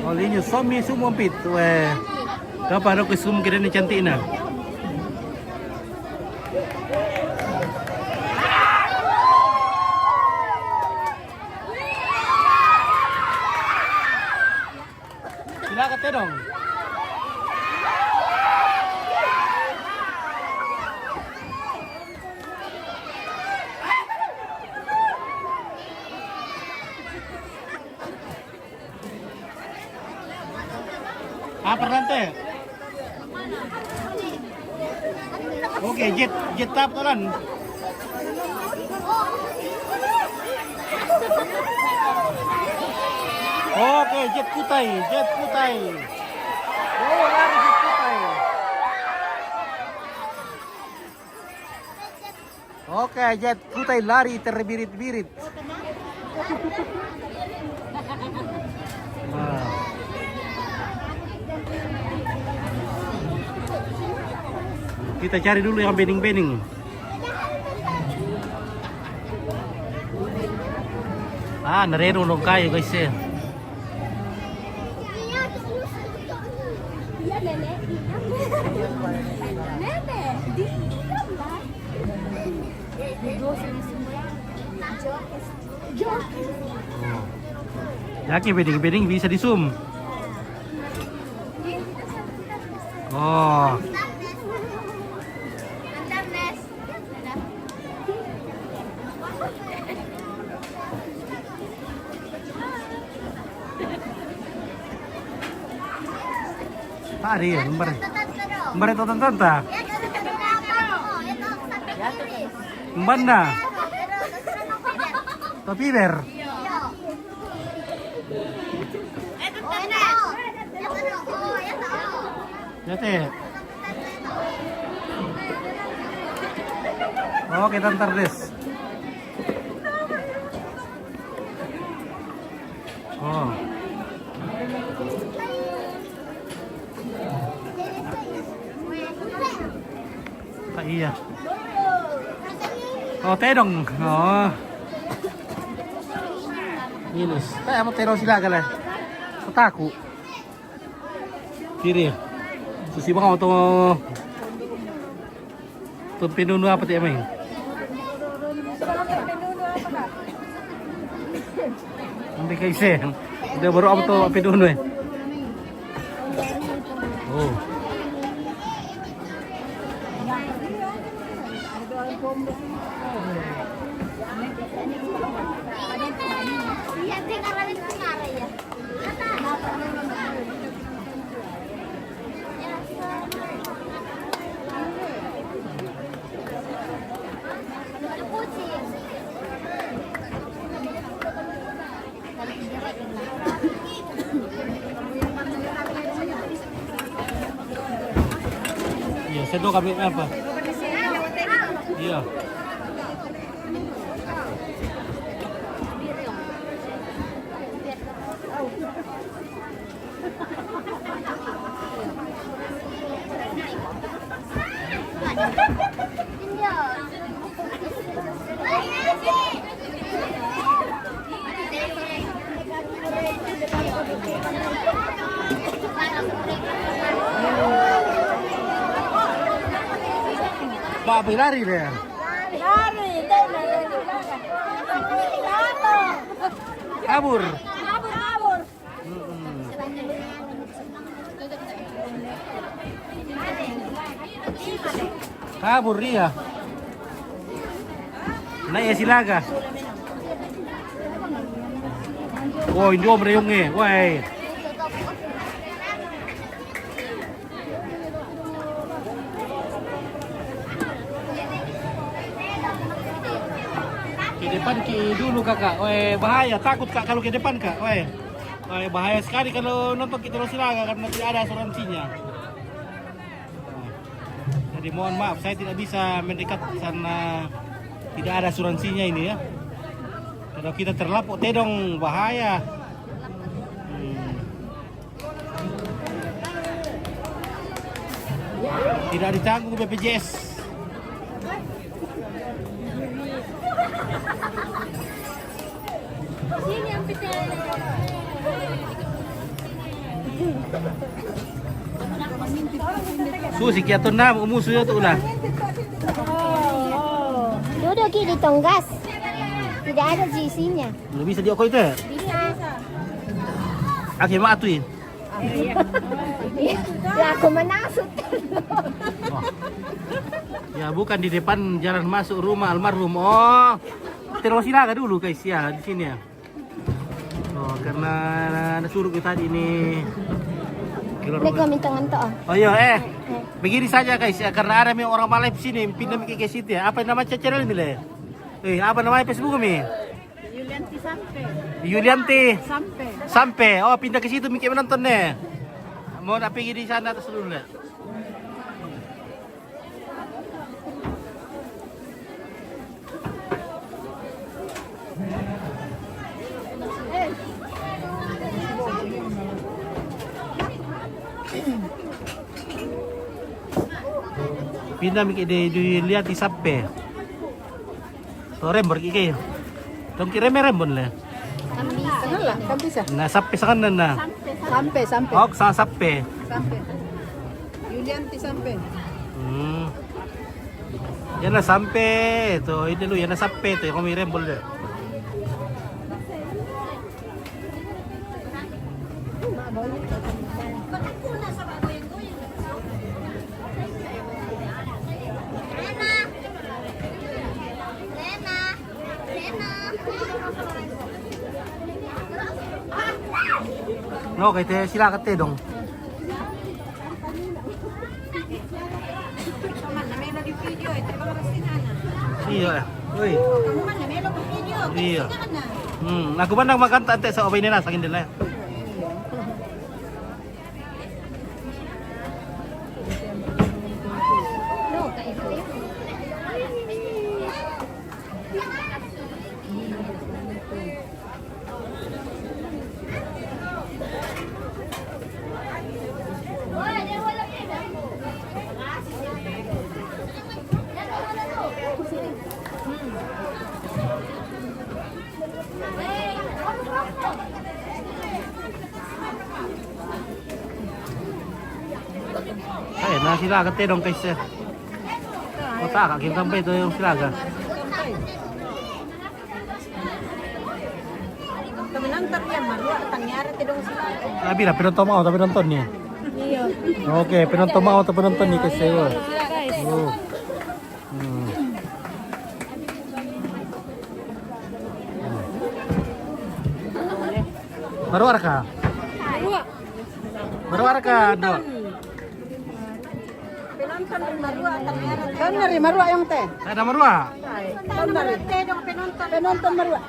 [SPEAKER 1] Oh, ini suami semua pit. Weh. Dapat aku sum kira ni cantik na. Silakan teh dong. Apa nanti? Oke, jet tap kan. Oke, jet kutai. Oh, lari jet kutai. Oke, jet kutai lari terbirit-birit. Wow. Kita cari dulu yang bening-bening. Nareno dong kayo guys ya. Yaki bening-bening bisa di zoom. Oh. Tadi ya, lembar itu tante. Mbanda. Tapi ber. Ya teh. Oh, kita ntar des. Oh. Iya. Oh, teh dong. Oh. Minus. Teh mau terus silakan lah. Petaku. Kiri. Susi bang auto. Tuh pinunu apa teh emang? Nanti kaise. Udah baru apa tuh pinunu ya? Oh. Iya, sendok kami apa? Iya. Pak lari deh.
[SPEAKER 6] Lari.
[SPEAKER 1] Kabur. Kabur dia. Naik silaga. Oh, ini om reungnya. Woi. depan ki dulu kakak. Weh, bahaya. Takut kak kalau ke depan kak. Weh, bahaya sekali kalau nonton kita Terus Silaga karena tidak ada asuransinya. Jadi mohon maaf, saya tidak bisa mendekat karena tidak ada asuransinya ini ya. Kalau kita terlapuk tedong bahaya. Tidak ditanggung BPJS.
[SPEAKER 7] Sini yang pita.
[SPEAKER 1] Susi kiaton na umuso yo to ulah.
[SPEAKER 6] Duduk di tonggas. Tidak ada isinya.
[SPEAKER 1] Lu bisa di itu ya?
[SPEAKER 6] Bisa.
[SPEAKER 1] Akhir mak atuin.
[SPEAKER 6] Ya aku menasut.
[SPEAKER 1] Oh. Ya bukan di depan jalan masuk rumah almarhum. Oh. Terus Silaga dulu guys ya di sini ya. Oh, karena suruh kita tadi ini.
[SPEAKER 6] Ini kau minta ngantok.
[SPEAKER 1] Oh iya begini saja guys ya, karena ada orang Malay di sini pindah ke situ ya. Apa nama channel ini? Apa namanya Facebook mi?
[SPEAKER 7] Yulianti sampai.
[SPEAKER 1] Yulianti
[SPEAKER 7] Sampai.
[SPEAKER 1] sampai. Oh pindah ke situ mikir menonton nih. Mau nak pergi di sana atas dulu deh. Pindah mikir dilihat di sampai. Torem berkiki. Dong kira merembon lah.
[SPEAKER 7] Kan bisa.
[SPEAKER 1] Nah sampai sekarang na.
[SPEAKER 7] Sampai.
[SPEAKER 1] Oh sampai.
[SPEAKER 7] Sampai. Yulianti sampai.
[SPEAKER 1] Yan na sampai. Tuh ini lu yan na sampai tuh. Kung merembon lah. No, kay te sila ka te dong. Iya. Uy. Iya. Aku mana magkanta ante sa obay nila sa akin nila. Ay, na Silaga te dong guys. Kota ka kim kampay to yung Silaga.
[SPEAKER 7] Kaminantar yan, marwa, tangyari tidong sila.
[SPEAKER 1] Sabi na pinonton mo ako, pinonton niya. Okay, pinonton mo ako, pinonton ni kasi yo. Oh. Marwar ka? Marwar ka, do.
[SPEAKER 7] Pinonton ng marwa, tangyari. Doon na rin, marwa yung te.
[SPEAKER 1] Ada marwa?
[SPEAKER 7] Doon na rin. Pinonton marwa.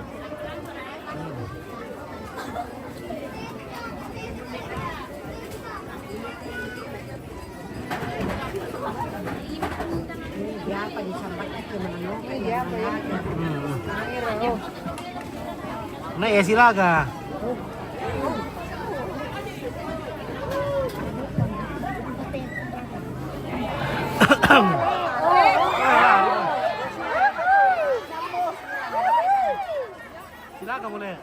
[SPEAKER 1] Na Silaga. Silaga boleh.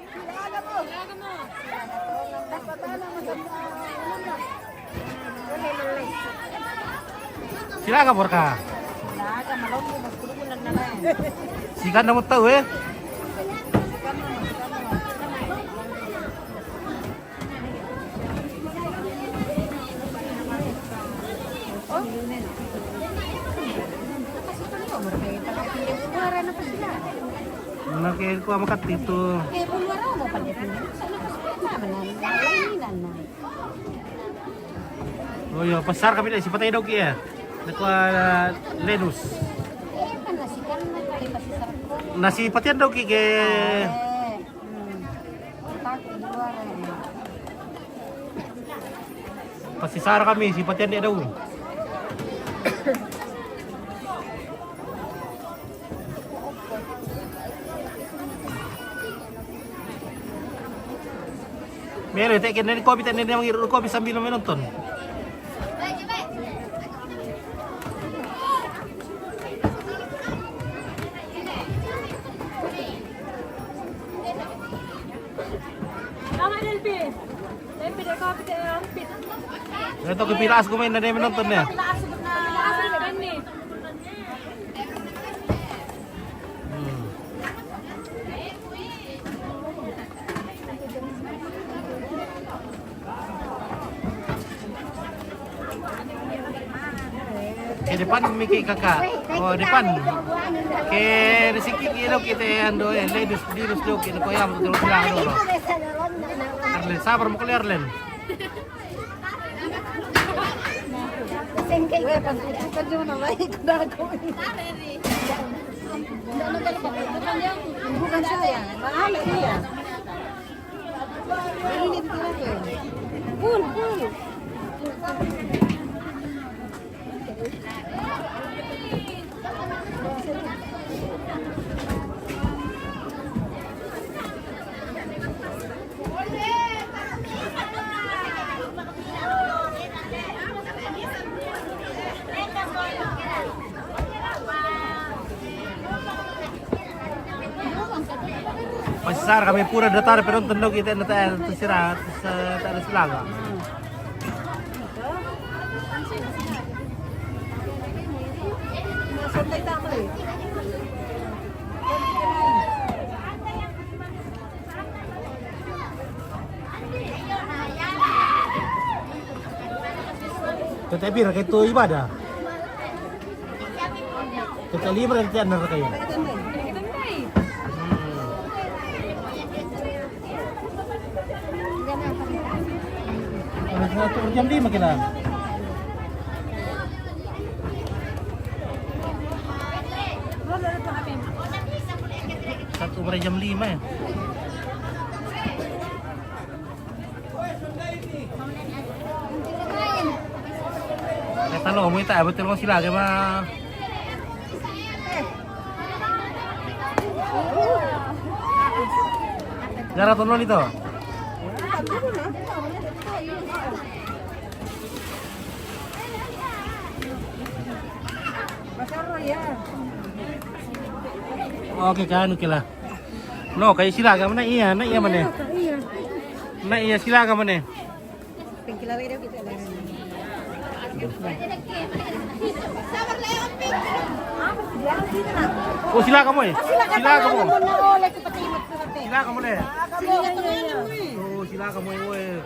[SPEAKER 1] Silaga Borka. Sikan namu tahu eh. Nakil ko makat dito. Oh iya, pasar kami dari si Patay Dog ya. Nakwa Lenus. Nasi patian daw kike. Pasti sara kami, si patian dia daw. Meron, tekin na kopi, tekin na mangiru kopi sambil menonton. Ito kepilas ko may na menonton niya. Ke depan Miki kakak. Oh depan. Ke resiki kilo kita ando ladies dirus do kita koyam terus bilang dulu. Arlen sabar mo kali Arlen.
[SPEAKER 7] Bukan saya, mahal dia. Ini dia. Full.
[SPEAKER 1] Pasar kami pura datar pero tendok kita nata tersirat tak ada selaga. Kita bir itu ibadah. Kita libre nanti anda kayo. Satu jam 5 kita. Satu per jam 5 ya. Kita lo mau tak betul kau sila ke mah. Jarak tunnel itu. Oke kan oke lah. No kayak silaga mana iya mana. Nah iya silaga mana. Oh silaga mo eh. Silaga mo. Silaga mo deh. Oh silaga mo eh.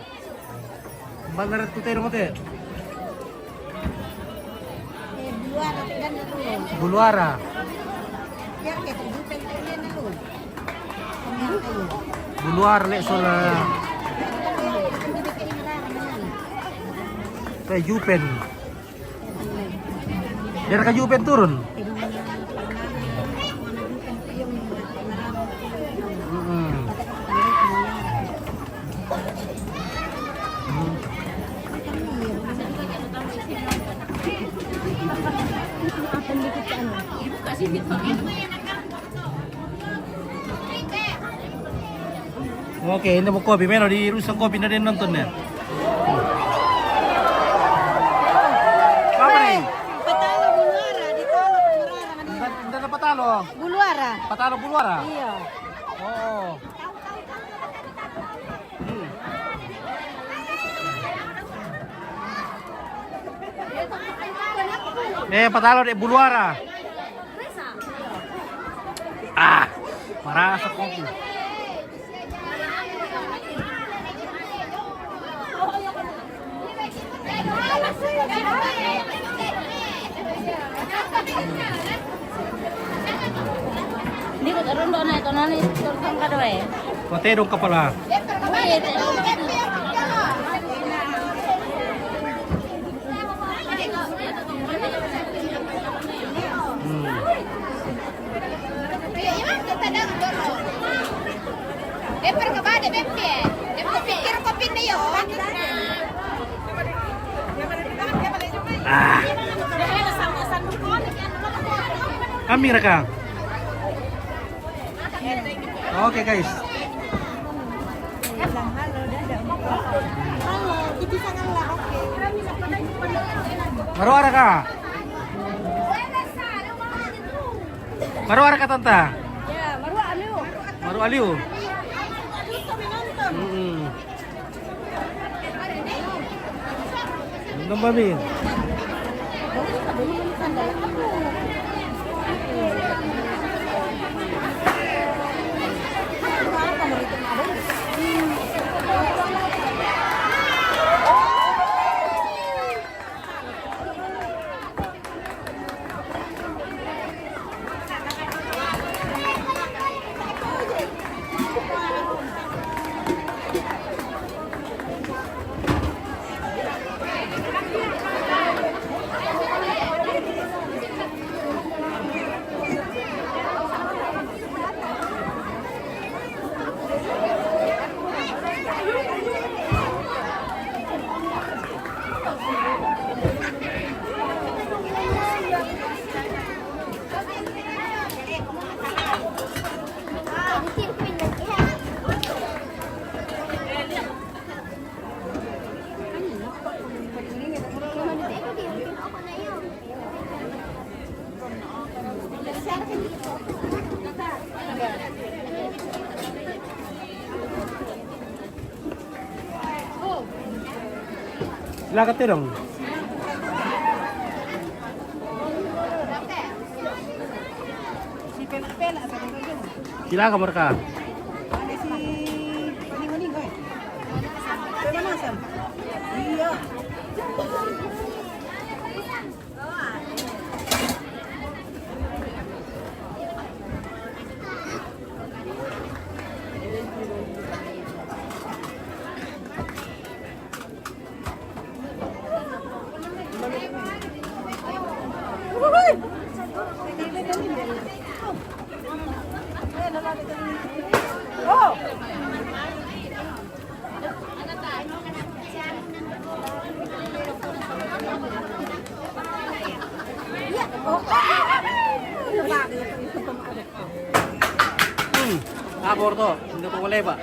[SPEAKER 1] Bandar tu teh rumah teh. Buluara. Buluar lek sola. Kayak Jupen. Dari ke Jupen turun. Oke, ini mau kopi, meno di rusak kopi na din nonton ya. Apa nih?
[SPEAKER 7] Patalo Buluara, ditolak Buluara.
[SPEAKER 1] Hindi na patalo.
[SPEAKER 7] Buluara.
[SPEAKER 1] Patalo Buluara.
[SPEAKER 7] Iya.
[SPEAKER 1] Oh. Patalo di Buluara. Ah, marasa kopi.
[SPEAKER 6] Hindi ko taron doon na ito na ni turkang ka daw eh.
[SPEAKER 1] Kote dong ka pala.
[SPEAKER 7] di bempe. Di pikir kopi na yun.
[SPEAKER 1] Ah. Kami ka. Oke guys. Baru ada ka? Baru ada ka tanta?
[SPEAKER 6] Ya, baru aliu.
[SPEAKER 1] Baru aliu. Belum babi. Silakan dong. Silakan mereka. Aborto, hindi ko wala ba?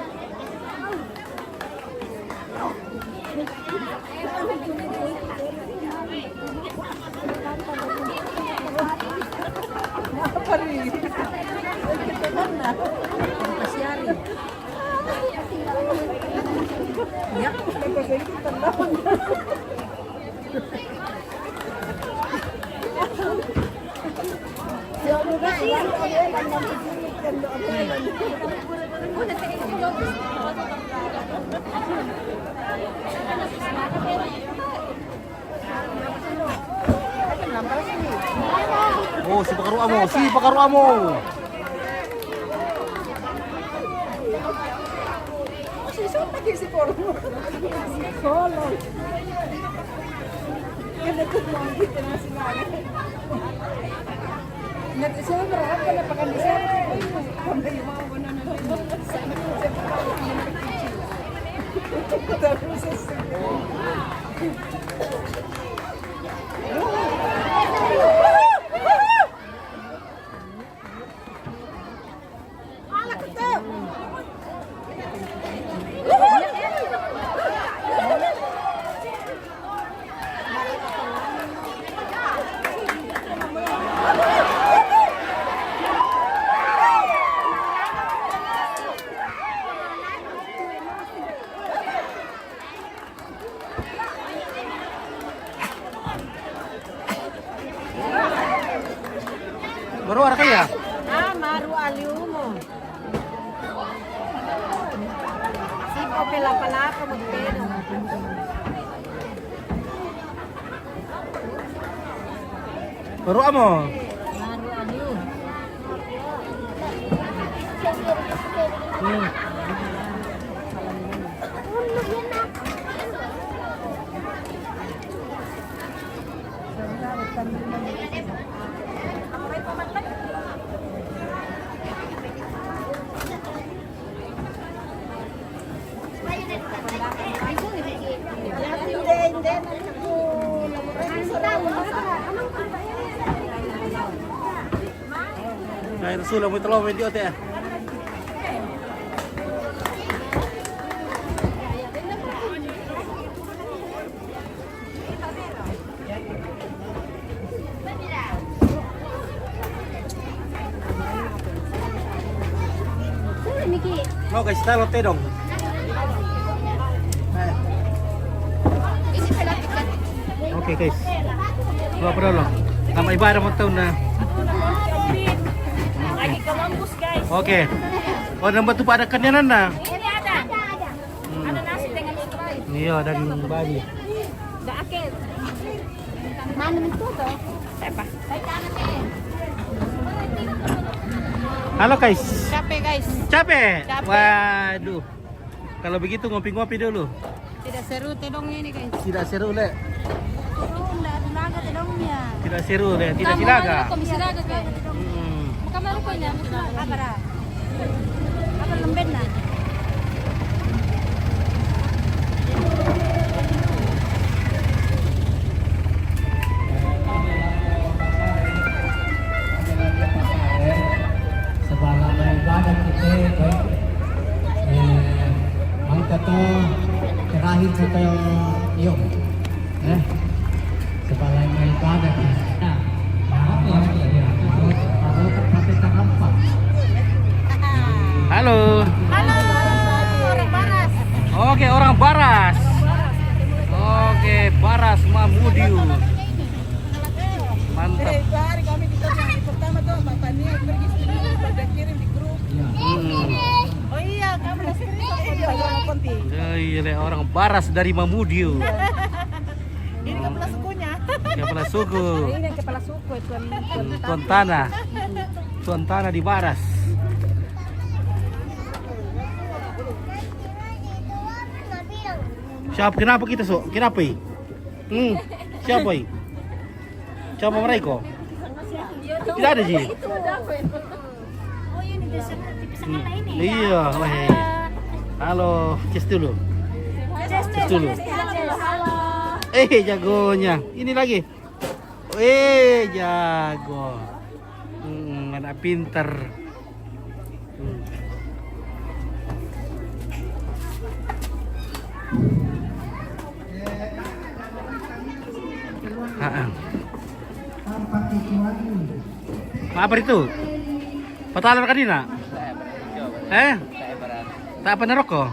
[SPEAKER 1] Oh, si pakaruan mo. Baru ada kaya?
[SPEAKER 6] Maru aliu mo. Sipo pala ka magpeno.
[SPEAKER 1] Baru amo.
[SPEAKER 6] Maru aliu.
[SPEAKER 1] Nah, itu sudah mau telur video teh. Mau guys, kita lote dong. Oke guys, gua perlu nama ibadah mau tahu na.
[SPEAKER 6] Lagi ke Mampus guys.
[SPEAKER 1] Oke. Oh, nambah tuh pada kenyanan na.
[SPEAKER 6] Ini ada. Ada nasi dengan Sprite.
[SPEAKER 1] Iya, daging babi.
[SPEAKER 6] Enggak akil. Mana itu tuh? Siapa? Saya kanan nih.
[SPEAKER 1] Halo guys.
[SPEAKER 7] Capek guys.
[SPEAKER 1] Capek?
[SPEAKER 7] Capek.
[SPEAKER 1] Waduh. Kalau begitu ngopi-ngopi dulu.
[SPEAKER 7] Tidak seru tedongnya ini guys.
[SPEAKER 1] Tidak seru, Le.
[SPEAKER 6] Enggak ada naga tedongnya.
[SPEAKER 1] Tidak seru, Le. Tidak silaga.
[SPEAKER 7] Kami silaga kan. Bukan malu kau nya.
[SPEAKER 6] Apa dah? Apa lembek nah?
[SPEAKER 8] Sebagai ibadah kita baik mangkat to terakhir kita yung sebagai ibadah kita harus pakai takampak.
[SPEAKER 1] Halo.
[SPEAKER 7] Halo. Orang Baras.
[SPEAKER 1] Oke, orang Baras. Oke, Baras Mamudiu. Mantap.
[SPEAKER 4] Hari kami kita hari pertama tuh Mbak Tania pergi sendiri pada kirim di grup. Oh iya, kamu udah screenshot video yang penting.
[SPEAKER 1] Iya, Le, orang Baras dari Mamudiu.
[SPEAKER 4] Ini kepala sukunya.
[SPEAKER 1] Kepala suku.
[SPEAKER 6] Ini kepala suku
[SPEAKER 1] Tuan Tanah. Tuan Tanah di Baras. Siapa? Kenapa kita sok? Kenapa? Siapa? Siapa mereka? Tidak ada sih.
[SPEAKER 6] Oh ini bisa ini.
[SPEAKER 1] Iya, weh. Halo, cek dulu. Cek dulu.
[SPEAKER 6] Halo.
[SPEAKER 1] Jagonya. Ini lagi. Jago. Anak pinter. Apa itu? Patalan kanina? Tak apa naroko?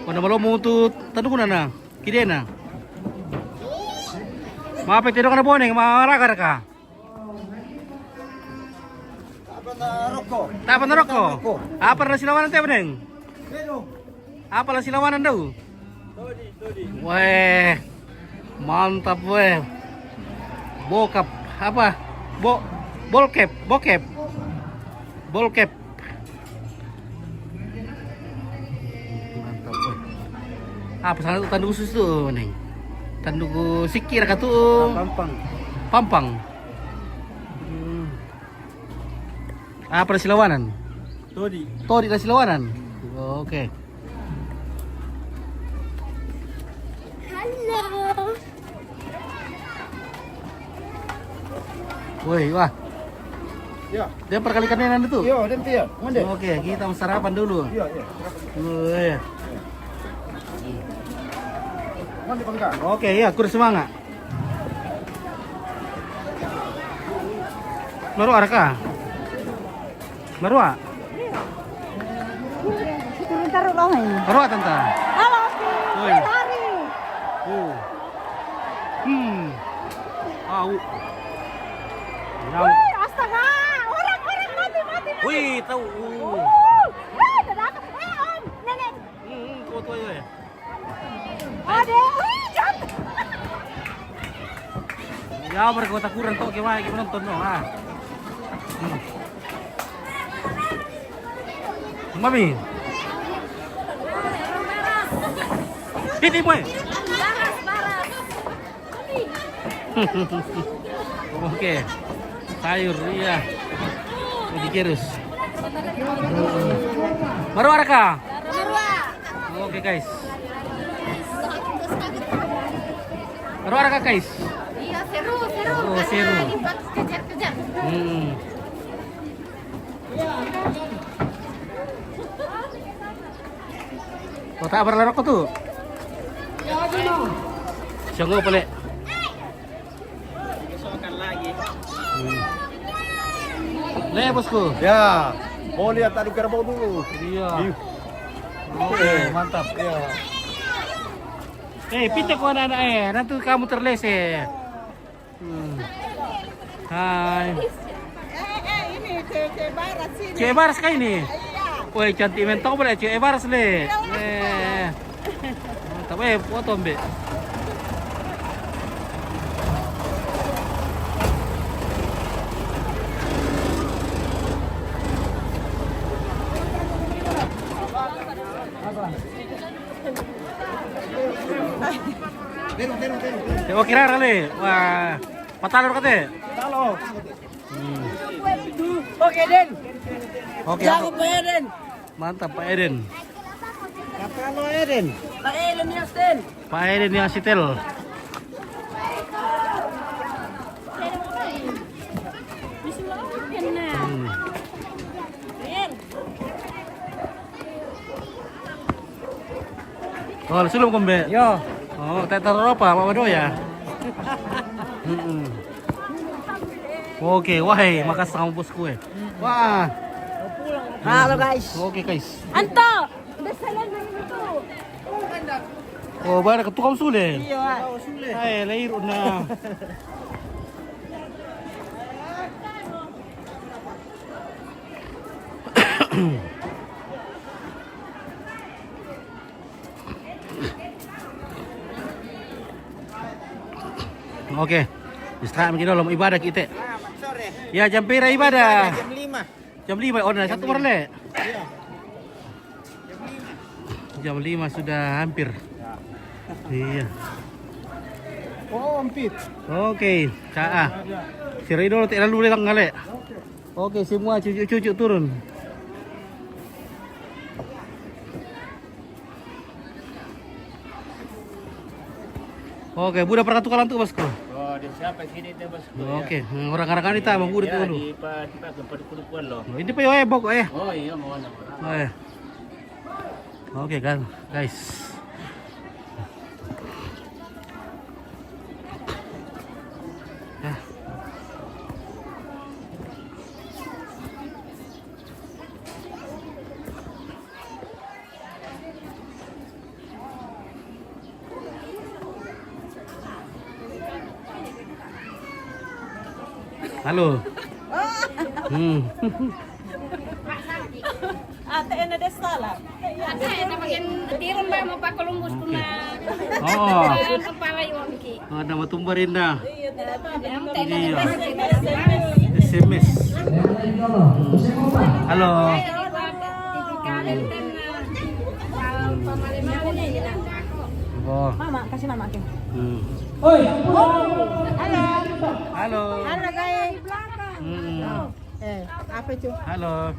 [SPEAKER 1] Mana malu mau tu tanu na? Kide na? Maapa tido kana boneng maraga ka? Tak apa naroko? Apa na silawanan teh beneng? Apa lah silawanan daw? Weh, mantap weh. Bokap apa? Bokep. Mantap weh. Apa sana tu tandu khusus tu, Neng? Tandu sikir ka tu? Pampang. Apa na silawanan? Todi na silawanan. Oke. Woi, wah.
[SPEAKER 4] Ya.
[SPEAKER 1] Dia perkalikan nenan itu.
[SPEAKER 4] Yo, nanti ya. Mana?
[SPEAKER 1] Oke, kita mau sarapan dulu.
[SPEAKER 4] Iya.
[SPEAKER 1] Woi.
[SPEAKER 4] Mana bangga?
[SPEAKER 1] Oke, ya, kurang semangat. Marua arka? Marua?
[SPEAKER 6] Turun taruh loh ini.
[SPEAKER 1] Marua tanta.
[SPEAKER 6] Halo.
[SPEAKER 1] Woi.
[SPEAKER 6] Hari.
[SPEAKER 1] Au.
[SPEAKER 6] Wih, astaga. Orang mati.
[SPEAKER 1] Wih, tahu.
[SPEAKER 6] Dadaka. Om, nenek.
[SPEAKER 1] Kuat ya.
[SPEAKER 6] Ade, jat.
[SPEAKER 1] Ya, mereka kota kurang kok gimana nonton no, ah. Mami. Ini boy. Oke. Sayur iya. Ini kirus. Baru araka? Oke guys. Baru araka guys.
[SPEAKER 7] Iya seru.
[SPEAKER 1] Oh, seru.
[SPEAKER 7] Kejar.
[SPEAKER 1] Oh, tak berlarok ko tuh. Siyanggo pala. Nih bosku.
[SPEAKER 9] Ya, mau lihat adu kerbau dulu.
[SPEAKER 1] Iya. Oke, mantap.
[SPEAKER 9] Iya.
[SPEAKER 1] Pinta ko anak nanti kamu terleset. Hai.
[SPEAKER 4] Ini cewek barat sini.
[SPEAKER 1] Cewek baras kah ini?
[SPEAKER 4] Iya.
[SPEAKER 1] Woi, cantik mentong boleh cewek baras le. Mantap foto mbak. Oh kira kali, wah, patalor kate.
[SPEAKER 9] Halo.
[SPEAKER 4] Oke, Den.
[SPEAKER 1] Oke.
[SPEAKER 4] Pak Eden.
[SPEAKER 1] Mantap Pak Eden.
[SPEAKER 9] Halo Eden.
[SPEAKER 4] Pak Eden ya, Den.
[SPEAKER 1] Pak Eden yang sitel. Oh, sulung kombe.
[SPEAKER 9] Yo.
[SPEAKER 1] Oh, tak taruh apa, Pak Wado ya? Oke, wahai, makasih sama bosku Wah.
[SPEAKER 4] Halo guys.
[SPEAKER 1] Oke guys.
[SPEAKER 6] Anto, udah salam dari itu.
[SPEAKER 1] Oh, bara ke tukang sule.
[SPEAKER 4] Iya.
[SPEAKER 1] Hai, lahir na. Oke. Istirahat mungkin dalam ibadah kita. Ya, jam pira ibadah?
[SPEAKER 9] Jam 5.
[SPEAKER 1] Jam 5. Oh, nah, satu perle. Jam 5 sudah hampir. Iya.
[SPEAKER 9] Oh, hampir.
[SPEAKER 1] Oke, Kak. Si Ridho tak lalu datang ngale. Oke, semua cucu-cucu turun. Oke, budak pernah tukaran tuh bosku.
[SPEAKER 8] Oh, di siapa sini teh bosku?
[SPEAKER 1] Oke, orang-orang kita mau budak
[SPEAKER 8] Ya,
[SPEAKER 1] dulu.
[SPEAKER 8] di Pak kudu-kuduan loh.
[SPEAKER 1] Ini pa yung bok
[SPEAKER 8] Oh iya, mau na.
[SPEAKER 1] Oke kan, guys. Ya. Halo.
[SPEAKER 4] Ate na de sala.
[SPEAKER 7] Ada yang bagian tirun ba mo pa Columbus ko na.
[SPEAKER 1] Oh.
[SPEAKER 7] Kepala yon ki.
[SPEAKER 1] Oh, nama tumbarin dah.
[SPEAKER 4] Iya,
[SPEAKER 7] Yang
[SPEAKER 1] Iya.
[SPEAKER 7] tena
[SPEAKER 1] SMS. Halo. Oh.
[SPEAKER 4] Mama, kasih mama ke.
[SPEAKER 1] Halo.
[SPEAKER 4] Halo guys. Apa itu?
[SPEAKER 1] Halo.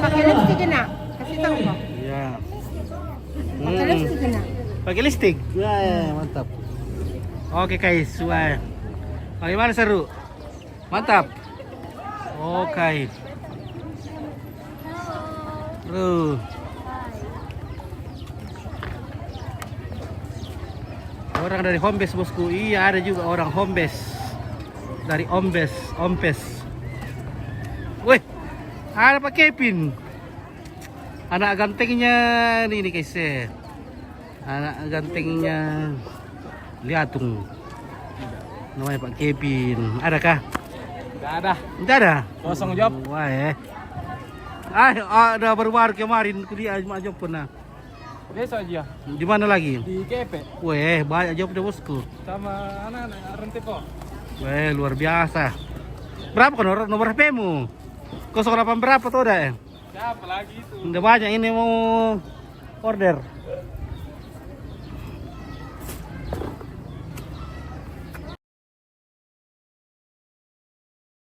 [SPEAKER 4] Pakai lipstick nak? Kasih tahu kok.
[SPEAKER 1] Iya.
[SPEAKER 4] Pakai lipstick nak?
[SPEAKER 1] Pakai listrik. Ya, mantap. Oke guys, wah. Bagaimana seru? Mantap. Oke. Orang dari Hombes bosku. Iya, ada juga orang Hombes. Dari Ompes. Wih, ada Pak Kevin. Anak gantengnya ini guys ya. Anak gantengnya Liatung. Namanya Pak Kevin. Adakah?
[SPEAKER 9] Enggak ada.
[SPEAKER 1] Tidak ada.
[SPEAKER 9] Kosong job.
[SPEAKER 1] Wah ada baru-baru kemarin kuliah job pernah.
[SPEAKER 9] Biasa aja.
[SPEAKER 1] Di mana lagi?
[SPEAKER 9] Di GP
[SPEAKER 1] Weh, banyak job deh bosku.
[SPEAKER 9] sama anak-anak Rentipo.
[SPEAKER 1] Weh, luar biasa. Berapa kan nomor HP-mu? 08 berapa tuh udah?
[SPEAKER 9] Siapa lagi itu?
[SPEAKER 1] Udah banyak ini mau order.